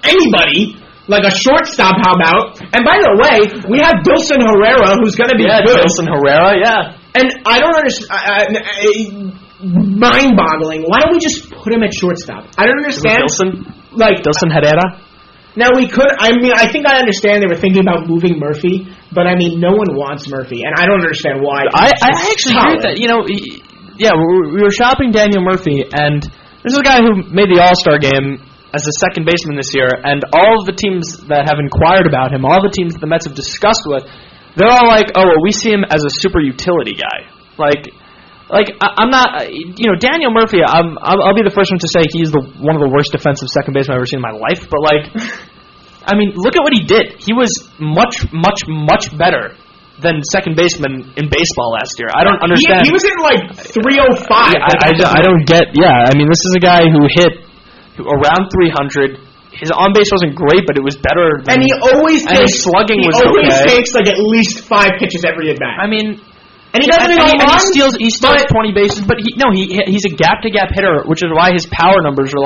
[SPEAKER 2] anybody? Like a shortstop, how about? And by the way, we have Dilson Herrera, who's going to be good.
[SPEAKER 1] Dilson Herrera, yeah.
[SPEAKER 2] And I don't understand. Mind-boggling. Why don't we just put him at shortstop? I don't understand.
[SPEAKER 1] Dilson Herrera?
[SPEAKER 2] Now, we could. I mean, I think I understand they were thinking about moving Murphy, but I mean, no one wants Murphy, and I don't understand why.
[SPEAKER 1] I actually agree with that. We were shopping Daniel Murphy, and this is a guy who made the All-Star game as a second baseman this year, and all of the teams that have inquired about him, all the teams that the Mets have discussed with, they're all like, oh, well, we see him as a super utility guy. I'm not, Daniel Murphy, I'll be the first one to say he's one of the worst defensive second basemen I've ever seen in my life, but I mean, look at what he did. He was much, much, much better than second baseman in baseball last year. I don't understand.
[SPEAKER 2] He was in 305.
[SPEAKER 1] I don't get, I mean, this is a guy who hit around 300. His on-base wasn't great, but it was better than...
[SPEAKER 2] And his
[SPEAKER 1] slugging was
[SPEAKER 2] okay. He always takes, at least 5 pitches every at-bat.
[SPEAKER 1] I mean...
[SPEAKER 2] And he doesn't
[SPEAKER 1] he steals 20 bases, but he's a gap-to-gap hitter, which is why his power numbers are,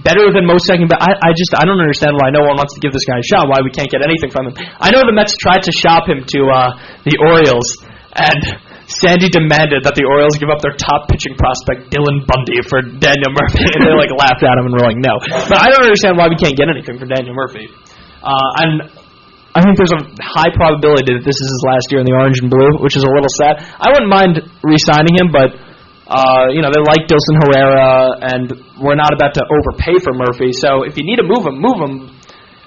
[SPEAKER 1] better than most second... But I don't understand why no one wants to give this guy a shot, why we can't get anything from him. I know the Mets tried to shop him to the Orioles, and... Sandy demanded that the Orioles give up their top pitching prospect, Dylan Bundy, for Daniel Murphy, and they laughed at him and were like, no. But I don't understand why we can't get anything for Daniel Murphy. And I think there's a high probability that this is his last year in the orange and blue, which is a little sad. I wouldn't mind re-signing him, but they like Dilson Herrera, and we're not about to overpay for Murphy. So if you need to move him, move him.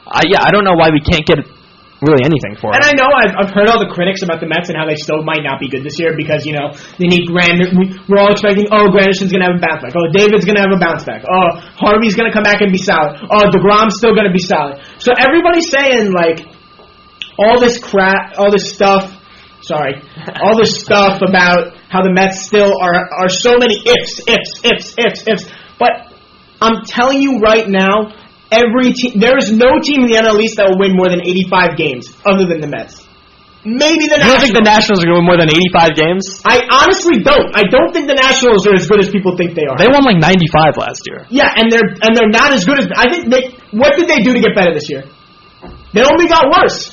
[SPEAKER 1] I don't know why we can't get really anything for it.
[SPEAKER 2] And I know I've heard all the critics about the Mets and how they still might not be good this year because, they need we're all expecting, Granderson's going to have a bounce back. David's going to have a bounce back. Harvey's going to come back and be solid. DeGrom's still going to be solid. So everybody's saying, all this stuff about how the Mets still are so many ifs. But I'm telling you right now, every team, there is no team in the NL East that will win more than 85 games other than the Mets. Maybe the Nationals. You don't think the Nationals are going to win more than 85 games? I honestly don't. I don't think the Nationals are as good as people think they are.
[SPEAKER 1] They won 95 last year.
[SPEAKER 2] Yeah, and they're not as good as... I think what did they do to get better this year? They only got worse.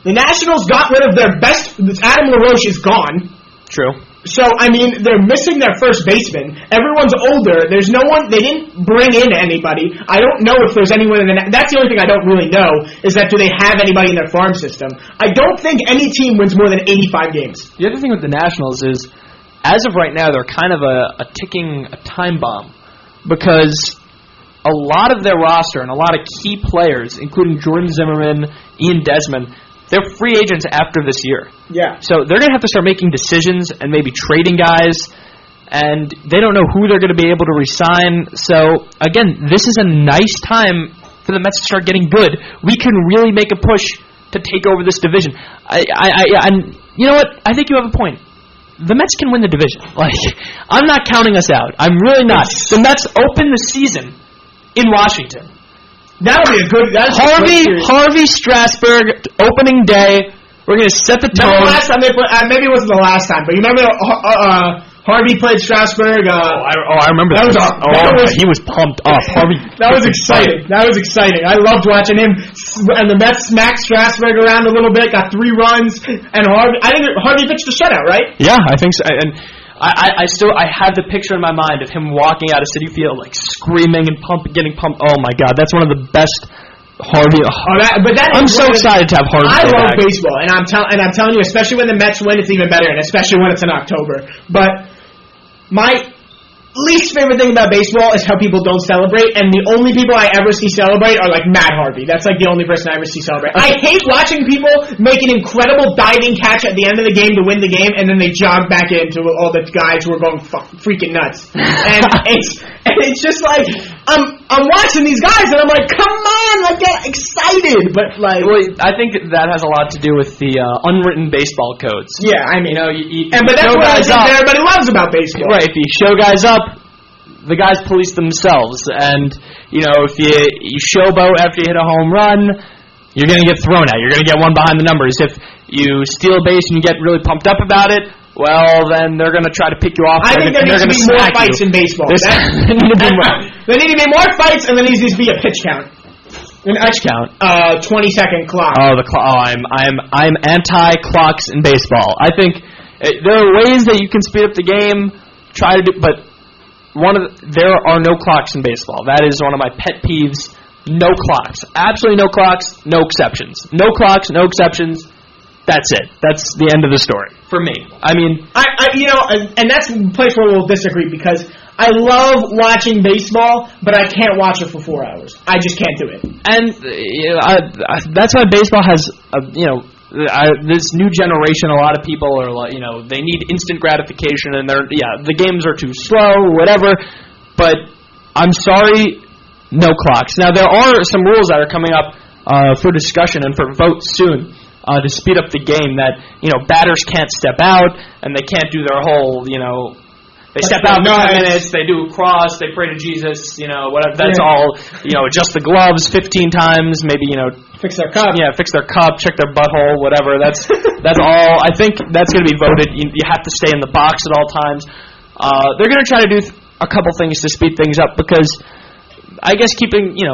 [SPEAKER 2] The Nationals got rid of their best... Adam LaRoche is gone.
[SPEAKER 1] True.
[SPEAKER 2] So, I mean, they're missing their first baseman. Everyone's older. There's no one... They didn't bring in anybody. I don't know if there's anyone in the... That's the only thing I don't really know, is that do they have anybody in their farm system. I don't think any team wins more than 85 games.
[SPEAKER 1] The other thing with the Nationals is, as of right now, they're kind of a ticking time bomb. Because a lot of their roster and a lot of key players, including Jordan Zimmerman, Ian Desmond... They're free agents after this year.
[SPEAKER 2] Yeah.
[SPEAKER 1] So they're going to have to start making decisions and maybe trading guys, and they don't know who they're going to be able to re-sign. So, again, this is a nice time for the Mets to start getting good. We can really make a push to take over this division. And you know what? I think you have a point. The Mets can win the division. I'm not counting us out. I'm really not. The Mets open the season in Washington.
[SPEAKER 2] That'll be a good...
[SPEAKER 1] Harvey Strasburg, opening day. We're going to set the tone.
[SPEAKER 2] Last time maybe it wasn't the last time, but you remember Harvey played Strasburg?
[SPEAKER 1] I remember that. He was pumped up. Harvey.
[SPEAKER 2] That was exciting. I loved watching him. And the Mets smacked Strasburg around a little bit, got 3 runs, and Harvey pitched a shutout, right?
[SPEAKER 1] Yeah, I think so. And I have the picture in my mind of him walking out of Citi Field screaming and getting pumped. Oh my God, that's one of the best Harvey. I'm so excited to have Harvey.
[SPEAKER 2] I love baseball, and I'm telling you, especially when the Mets win, it's even better, and especially when it's in October. But my least favorite thing about baseball is how people don't celebrate, and the only people I ever see celebrate are Matt Harvey. That's the only person I ever see celebrate. I hate watching people make an incredible diving catch at the end of the game to win the game, and then they jog back into all the guys who are going freaking nuts. And it's just I'm watching these guys, and I'm like, come on, like, get excited. But, like...
[SPEAKER 1] Well, I think that has a lot to do with the unwritten baseball codes.
[SPEAKER 2] Yeah, I mean...
[SPEAKER 1] But
[SPEAKER 2] that's what I think everybody loves about baseball.
[SPEAKER 1] Right, if you show guys up, the guys police themselves. And, if you showboat after you hit a home run, you're going to get thrown at. You're going to get one behind the numbers. If you steal a base and you get really pumped up about it, well, then they're going to try to pick you off.
[SPEAKER 2] I think there needs to be more fights in baseball. There need to be more fights, and there needs to be a pitch count.
[SPEAKER 1] An pitch count?
[SPEAKER 2] 20-second clock.
[SPEAKER 1] Oh, the clock. Oh, I'm anti-clocks in baseball. I think there are ways that you can speed up the game. Try to do, but there are no clocks in baseball. That is one of my pet peeves. No clocks. Absolutely no clocks. No exceptions. No clocks. No exceptions. That's it. That's the end of the story for me. I mean,
[SPEAKER 2] and that's a place where we'll disagree because I love watching baseball, but I can't watch it for 4 hours. I just can't do it.
[SPEAKER 1] And that's why baseball has, this new generation. A lot of people are like, they need instant gratification, and the games are too slow, whatever. But I'm sorry, no clocks. Now there are some rules that are coming up for discussion and for vote soon. To speed up the game, that batters can't step out and they can't do their whole they step out for 10 minutes, they do a cross, they pray to Jesus, whatever. That's all. Adjust the gloves 15 times, maybe
[SPEAKER 2] fix their cup.
[SPEAKER 1] Yeah, fix their cup, check their butthole, whatever. That's all. I think that's going to be voted. You have to stay in the box at all times. They're going to try to do a couple things to speed things up because I guess keeping a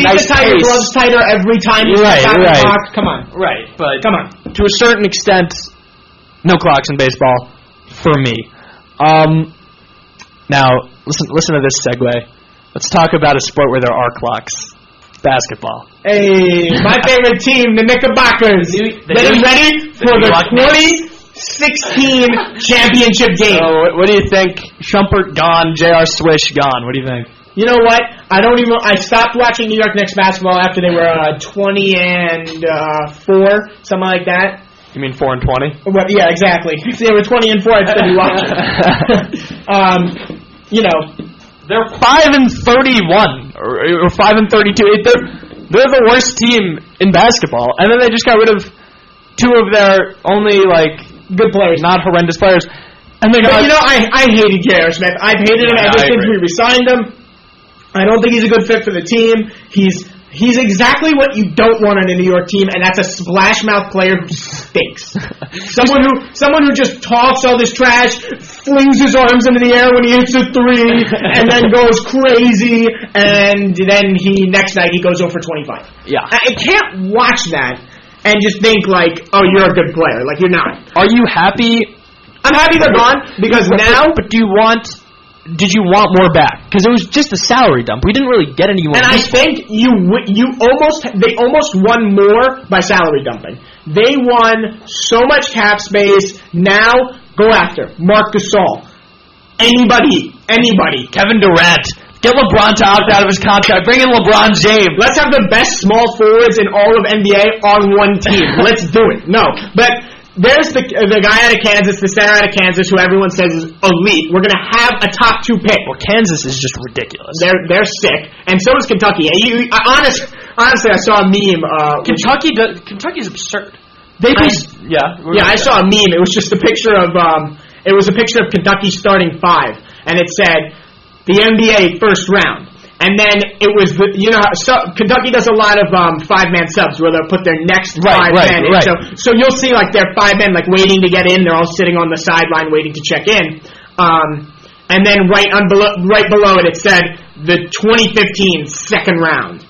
[SPEAKER 1] nice
[SPEAKER 2] tie your gloves tighter every time you step out of the box. Come on.
[SPEAKER 1] Right, but
[SPEAKER 2] come on.
[SPEAKER 1] To a certain extent, no clocks in baseball for me. Now, listen to this segue. Let's talk about a sport where there are clocks. Basketball.
[SPEAKER 2] Hey, my favorite team, the Knickerbockers. Getting ready for the 2016 championship game.
[SPEAKER 1] So, what do you think? Shumpert gone, J.R. Swish gone. What do you think?
[SPEAKER 2] You know what? I stopped watching New York Knicks basketball after they were 20-4, something like that.
[SPEAKER 1] You mean 4-20?
[SPEAKER 2] Well, yeah, exactly. If they were 20-4, I'd still be watching.
[SPEAKER 1] They're 5-31 or 5-32. They're the worst team in basketball, and then they just got rid of two of their only
[SPEAKER 2] good players,
[SPEAKER 1] not horrendous players. And
[SPEAKER 2] I hated J.R. Smith. I've hated him ever since we re-signed him. I don't think he's a good fit for the team. He's exactly what you don't want on a New York team, and that's a splash mouth player who stinks. someone who just talks all this trash, flings his arms into the air when he hits a three, and then goes crazy, and then next night he goes 0 for 25.
[SPEAKER 1] Yeah,
[SPEAKER 2] I can't watch that and just think you're a good player. You're not.
[SPEAKER 1] Are you happy?
[SPEAKER 2] I'm happy they're gone because now.
[SPEAKER 1] But did you want more back? Because it was just a salary dump. We didn't really get anyone.
[SPEAKER 2] And I think they almost won more by salary dumping. They won so much cap space. Now go after Marc Gasol. Anybody.
[SPEAKER 1] Kevin Durant. Get LeBron to opt out of his contract. Bring in LeBron James.
[SPEAKER 2] Let's have the best small forwards in all of NBA on one team. Let's do it. No, but. There's the guy out of Kansas, the center out of Kansas, who everyone says is elite. We're going to have a top 2 pick.
[SPEAKER 1] Well, Kansas is just ridiculous.
[SPEAKER 2] They're sick, and so is Kentucky. Honestly, I saw a meme.
[SPEAKER 1] Kentucky's absurd.
[SPEAKER 2] I saw a meme. It was just a picture of Kentucky starting 5, and it said the NBA first round. And then it was, Kentucky does a lot of 5-man subs where they'll put their next 5 men in. Right. So you'll see their 5 men waiting to get in. They're all sitting on the sideline waiting to check in. And then right below it said the 2015 second round.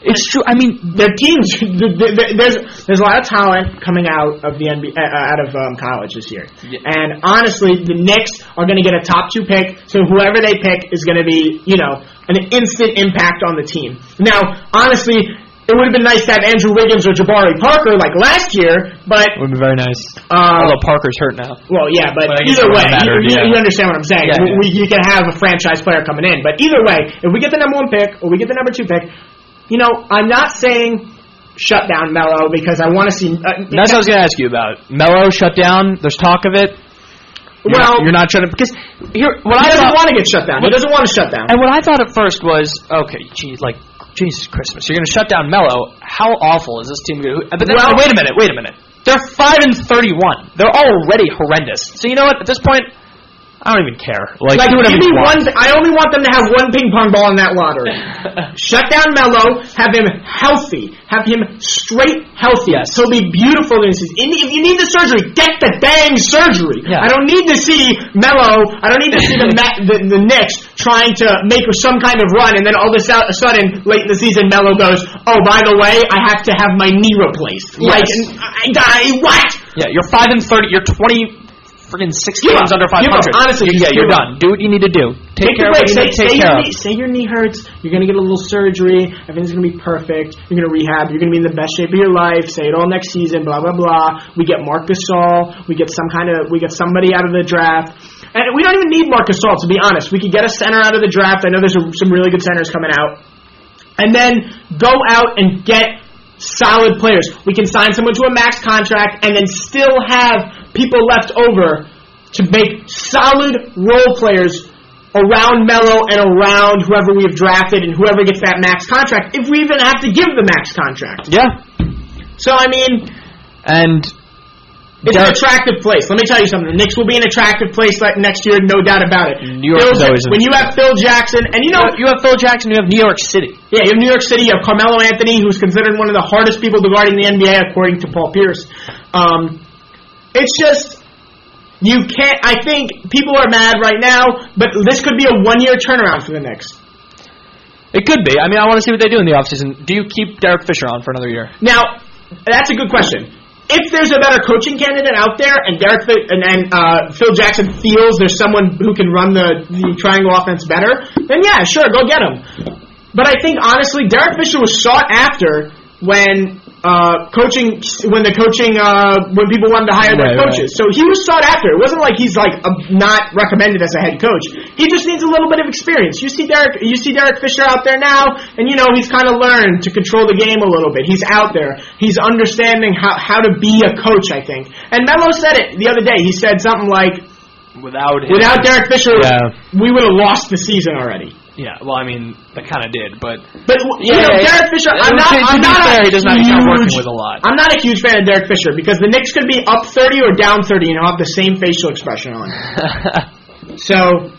[SPEAKER 1] It's true. I mean,
[SPEAKER 2] their teams. There's a lot of talent coming out of the NBA, out of college this year. Yeah. And honestly, the Knicks are going to get a top 2 pick. So whoever they pick is going to be, an instant impact on the team. Now, honestly, it would have been nice to have Andrew Wiggins or Jabari Parker last year, but
[SPEAKER 1] it would be very nice. Although Parker's hurt now.
[SPEAKER 2] Well, yeah, but either way, you understand what I'm saying. Yeah, you can have a franchise player coming in, but either way, if we get the number 1 pick or we get the number 2 pick. I'm not saying shut down Melo because I want to see...
[SPEAKER 1] that's what I was going to ask you about. Melo shut down. There's talk of it. You're not trying to, because here what
[SPEAKER 2] he
[SPEAKER 1] I
[SPEAKER 2] doesn't want to get shut down. He doesn't want to shut down.
[SPEAKER 1] And what I thought at first was, okay, Jesus Christmas, you're going to shut down Melo. How awful is this team going to? But then, wait a minute. They're 5-31. They're already horrendous. So you know what? At this point, I don't even care.
[SPEAKER 2] Like
[SPEAKER 1] do whatever
[SPEAKER 2] give me
[SPEAKER 1] you want.
[SPEAKER 2] I only want them to have one ping pong ball in that lottery. Shut down Melo. Have him healthy. Have him straight healthy.
[SPEAKER 1] Yes.
[SPEAKER 2] He'll be beautiful this season. If you need the surgery, get the dang surgery.
[SPEAKER 1] Yeah.
[SPEAKER 2] I don't need to see Melo. I don't need to see the Knicks trying to make some kind of run, and then all of a sudden, late in the season, Melo goes, "Oh, by the way, I have to have my knee replaced."
[SPEAKER 1] Yes.
[SPEAKER 2] What?
[SPEAKER 1] Yeah, you're 5-30. You're 20. Friggin' 6 games under 500.
[SPEAKER 2] Honestly,
[SPEAKER 1] you're done. Do what you need to do. Take care of what you need to take care of.
[SPEAKER 2] Say your knee hurts. You're going to get a little surgery. Everything's going to be perfect. You're going to rehab. You're going to be in the best shape of your life. Say it all next season. Blah blah blah. We get Marc Gasol. We get somebody out of the draft. And we don't even need Marc Gasol, to be honest. We could get a center out of the draft. I know there's some really good centers coming out. And then go out and get solid players. We can sign someone to a max contract and then still have people left over to make solid role players around Melo and around whoever we have drafted and whoever gets that max contract, if we even have to give the max contract.
[SPEAKER 1] Yeah.
[SPEAKER 2] So, I mean...
[SPEAKER 1] And...
[SPEAKER 2] It's an attractive place. Let me tell you something. The Knicks will be an attractive place next year, no doubt about it.
[SPEAKER 1] New York is always
[SPEAKER 2] when you have Phil Jackson, and you have Phil Jackson,
[SPEAKER 1] you have New York City.
[SPEAKER 2] Yeah, you have New York City, you have Carmelo Anthony, who's considered one of the hardest people to guard in the NBA, according to Paul Pierce. It's just, you can't, I think people are mad right now, but this could be a 1-year turnaround for the Knicks.
[SPEAKER 1] It could be. I mean, I want to see what they do in the offseason. Do you keep Derek Fisher on for another year?
[SPEAKER 2] Now, that's a good question. If there's a better coaching candidate out there, and Phil Jackson feels there's someone who can run the triangle offense better, then yeah, sure, go get him. But I think honestly, Derek Fisher was sought after when people wanted to hire their coaches. Right. So he was sought after. It wasn't like he's not recommended as a head coach. He just needs a little bit of experience. You see Derek Fisher out there now, and he's kind of learned to control the game a little bit. He's out there. He's understanding how to be a coach, I think. And Melo said it the other day. He said something like, Without Derek Fisher, we would have lost the season already.
[SPEAKER 1] Yeah, well, I mean, they kind of did, but
[SPEAKER 2] Derek Fisher. I'm not
[SPEAKER 1] he doesn't have to start working with a lot.
[SPEAKER 2] I'm not a huge fan of Derek Fisher because the Knicks could be up 30 or down 30, and he'll have the same facial expression on. So,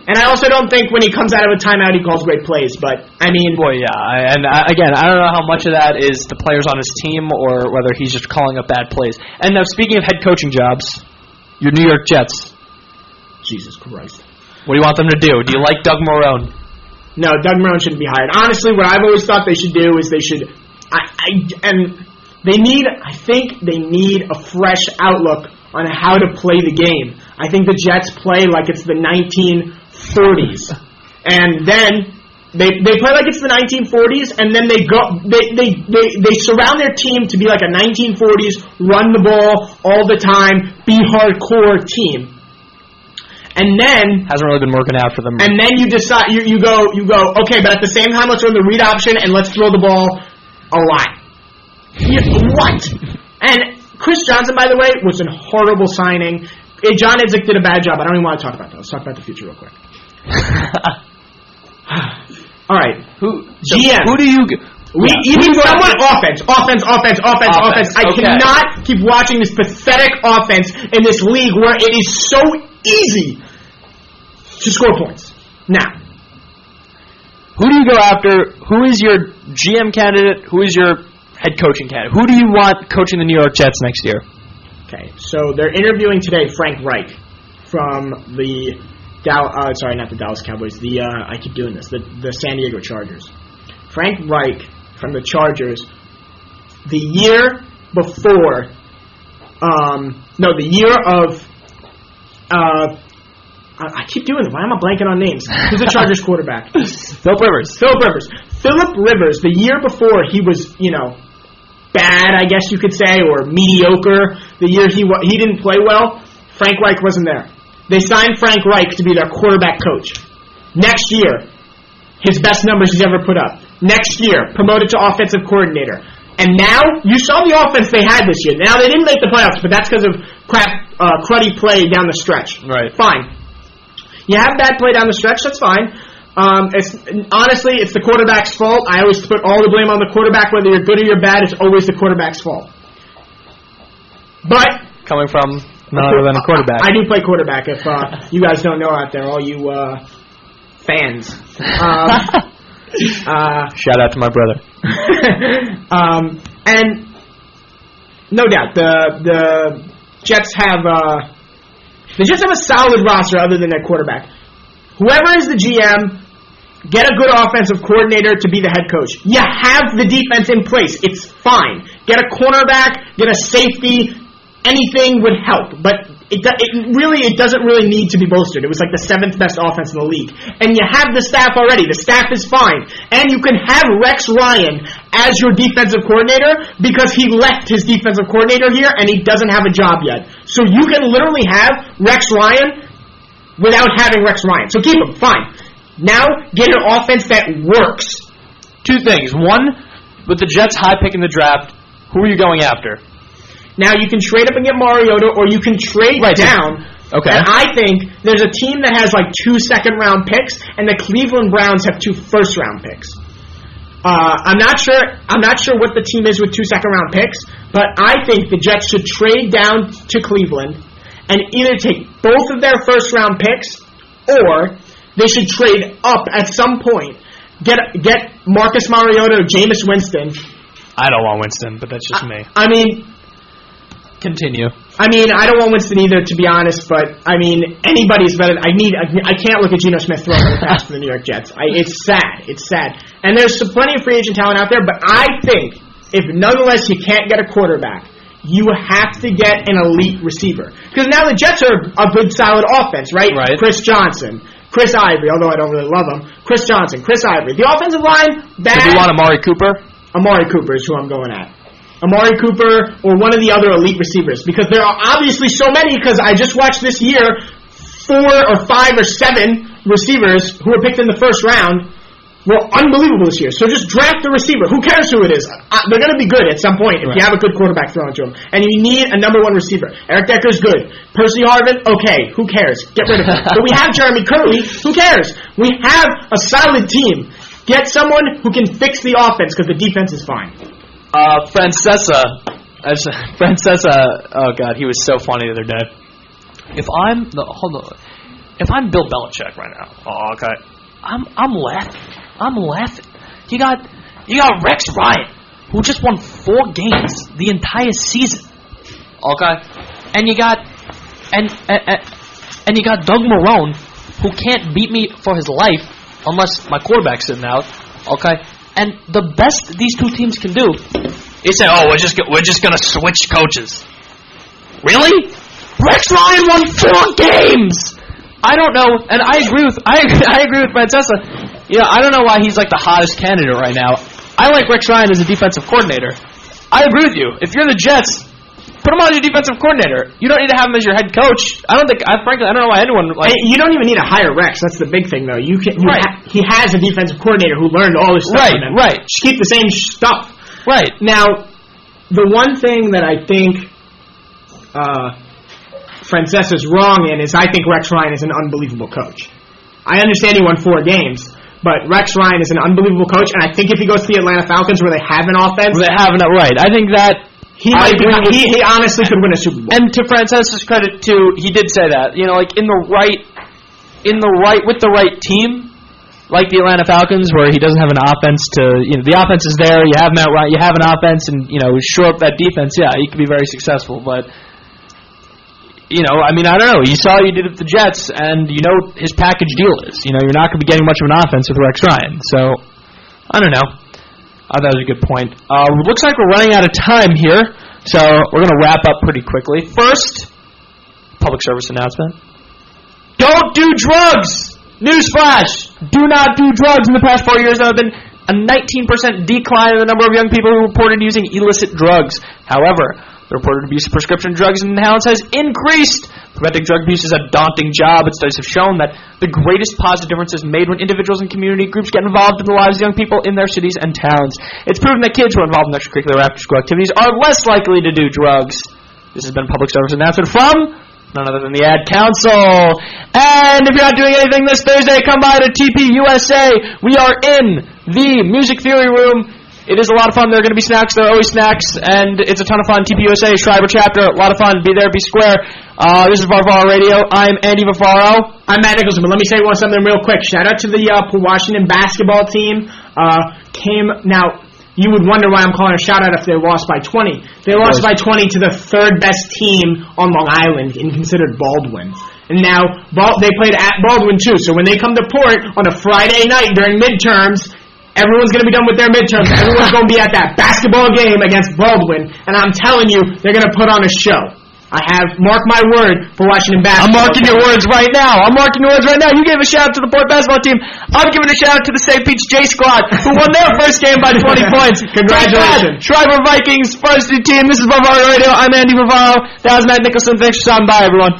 [SPEAKER 2] and I also don't think when he comes out of a timeout he calls great plays. But I mean,
[SPEAKER 1] again, I don't know how much of that is the players on his team or whether he's just calling up bad plays. And now, speaking of head coaching jobs, your New York Jets.
[SPEAKER 2] Jesus Christ.
[SPEAKER 1] What do you want them to do? Do you like Doug Marrone?
[SPEAKER 2] No, Doug Marrone shouldn't be hired. Honestly, what I've always thought they should do is they need a fresh outlook on how to play the game. I think the Jets play like it's the 1940s. And then they play like it's the 1940s, and then they surround their team to be like a 1940s, run the ball all the time, be hardcore team. And then
[SPEAKER 1] hasn't really been working out for them.
[SPEAKER 2] And then you decide you go, okay, but at the same time let's run the read option and let's throw the ball a lot. What? And Chris Johnson, by the way, was a horrible signing. John Idzik did a bad job. I don't even want to talk about that. Let's talk about the future real quick. All right. GM.
[SPEAKER 1] Who do you
[SPEAKER 2] offense. I cannot keep watching this pathetic offense in this league where it is so easy to score points. Now,
[SPEAKER 1] who do you go after? Who is your GM candidate? Who is your head coaching candidate? Who do you want coaching the New York Jets next year?
[SPEAKER 2] Okay, so they're interviewing today Frank Reich from the not the Dallas Cowboys. I keep doing this. The San Diego Chargers. Frank Reich from the Chargers. The year before, the year of. I keep doing it. Why am I blanking on names? Who's the Chargers quarterback?
[SPEAKER 1] Phillip Rivers.
[SPEAKER 2] Phillip Rivers, the year before, he was, bad, I guess you could say, or mediocre. The year he didn't play well, Frank Reich wasn't there. They signed Frank Reich to be their quarterback coach. Next year, his best numbers he's ever put up. Next year, promoted to offensive coordinator. And now, you saw the offense they had this year. Now, they didn't make the playoffs, but that's because of cruddy play down the stretch.
[SPEAKER 1] Right.
[SPEAKER 2] Fine. You have bad play down the stretch, that's fine. Honestly, it's the quarterback's fault. I always put all the blame on the quarterback. Whether you're good or you're bad, it's always the quarterback's fault. But
[SPEAKER 1] coming from none other than a quarterback.
[SPEAKER 2] I do play quarterback, if you guys don't know out there, all you fans.
[SPEAKER 1] Shout out to my brother.
[SPEAKER 2] And no doubt, the Jets have a solid roster other than their quarterback. Whoever is the GM, get a good offensive coordinator to be the head coach. You have the defense in place. It's fine. Get a cornerback, get a safety. Anything would help, but it doesn't really need to be bolstered. It was like the 7th best offense in the league. And you have the staff already. The staff is fine. And you can have Rex Ryan as your defensive coordinator because he left his defensive coordinator here and he doesn't have a job yet. So you can literally have Rex Ryan without having Rex Ryan. So keep him. Fine. Now get an offense that works.
[SPEAKER 1] 2 things. One, with the Jets high pick in the draft, who are you going after?
[SPEAKER 2] Now, you can trade up and get Mariota, or you can trade down.
[SPEAKER 1] Okay.
[SPEAKER 2] And I think there's a team that has like 2 second-round picks, and the Cleveland Browns have 2 first-round picks. I'm not sure what the team is with 2 second-round picks, but I think the Jets should trade down to Cleveland and either take both of their first-round picks, or they should trade up at some point, get Marcus Mariota or Jameis Winston.
[SPEAKER 1] I don't want Winston, but that's just me.
[SPEAKER 2] I mean,
[SPEAKER 1] continue.
[SPEAKER 2] I mean, I don't want Winston either, to be honest, but, I mean, anybody's better. I can't look at Geno Smith throwing a pass for the New York Jets. It's sad. It's sad. And there's plenty of free agent talent out there, but I think if nonetheless you can't get a quarterback, you have to get an elite receiver. Because now the Jets are a good, solid offense, right?
[SPEAKER 1] Right.
[SPEAKER 2] Chris Johnson, Chris Ivory, although I don't really love him. Chris Johnson, Chris Ivory. The offensive line, bad.
[SPEAKER 1] Do you want Amari Cooper?
[SPEAKER 2] Amari Cooper is who I'm going at. Amari Cooper or one of the other elite receivers, because there are obviously so many, because I just watched this year 4 or 5 or 7 receivers who were picked in the first round were unbelievable this year. So just draft the receiver. Who cares who it is? They're going to be good at some point if you have a good quarterback thrown to them. And you need a number 1 receiver. Eric Decker's good. Percy Harvin, okay. Who cares? Get rid of him. But we have Jeremy Curley. Who cares? We have a solid team. Get someone who can fix the offense because the defense is fine.
[SPEAKER 1] Francesa, oh God, he was so funny the other day. If I'm Bill Belichick right now, okay, I'm laughing. You got Rex Ryan, who just won 4 games the entire season, okay, and you got Doug Marrone, who can't beat me for his life unless my quarterback's sitting out, okay. And the best these 2 teams can do is say, "Oh, we're just gonna switch coaches." Really? Rex Ryan won 4 games. I don't know, and I agree with Francesa. I don't know why he's like the hottest candidate right now. I like Rex Ryan as a defensive coordinator. I agree with you. If you're the Jets, put him on your defensive coordinator. You don't need to have him as your head coach. Frankly, I don't know why anyone like.
[SPEAKER 2] You don't even need to hire Rex. That's the big thing, though. He has a defensive coordinator who learned all this stuff from him.
[SPEAKER 1] Right.
[SPEAKER 2] Just keep the same stuff.
[SPEAKER 1] Right.
[SPEAKER 2] Now, the one thing that I think Francesa's wrong in is I think Rex Ryan is an unbelievable coach. I understand he won 4 games, but Rex Ryan is an unbelievable coach, and I think if he goes to the Atlanta Falcons where they have an offense,
[SPEAKER 1] I think that. He
[SPEAKER 2] honestly could win a Super Bowl.
[SPEAKER 1] And to Francesa's credit too, he did say that. Like with the right team, like the Atlanta Falcons, where he doesn't have an offense the offense is there. You have Matt Ryan, you have an offense, and shore up that defense. Yeah, he could be very successful. But I don't know. You saw what he did with the Jets, and his package deal is. You're not going to be getting much of an offense with Rex Ryan. So I don't know. That was a good point. Looks like we're running out of time here, so we're going to wrap up pretty quickly. First, public service announcement. Don't do drugs! Newsflash! Do not do drugs. In the past 4 years, there have been a 19% decline in the number of young people who reported using illicit drugs. However, The reported abuse of prescription drugs in towns has increased. Preventing drug abuse is a daunting job, but studies have shown that the greatest positive difference is made when individuals and community groups get involved in the lives of young people in their cities and towns. It's proven that kids who are involved in extracurricular after-school activities are less likely to do drugs. This has been a public service announcement from none other than the Ad Council. And if you're not doing anything this Thursday, come by to TPUSA. We are in the Music Theory Room. It is a lot of fun. There are going to be snacks. There are always snacks. And it's a ton of fun. TPUSA, Schreiber chapter. A lot of fun. Be there. Be square. This is Varvaro Radio. I'm Andy Varvaro.
[SPEAKER 2] I'm Matt Nicholson. But let me say something real quick. Shout out to the Washington basketball team. Now, you would wonder why I'm calling a shout out if they lost by 20. They lost by 20 to the third best team on Long Island and considered Baldwin. And now they played at Baldwin too. So when they come to Port on a Friday night during midterms, everyone's going to be done with their midterms. Everyone's going to be at that basketball game against Baldwin. And I'm telling you, they're going to put on a show. I have marked my word for Washington basketball.
[SPEAKER 1] I'm marking your words right now. You gave a shout out to the Port basketball team. I'm giving a shout out to the St. Pete's J Squad, who won their first game by 20 points.
[SPEAKER 2] Congratulations.
[SPEAKER 1] Schreiber Vikings, varsity team. This is Varvaro Radio. I'm Andy Varvaro. That was Matt Nicholson. Thanks for stopping by, everyone.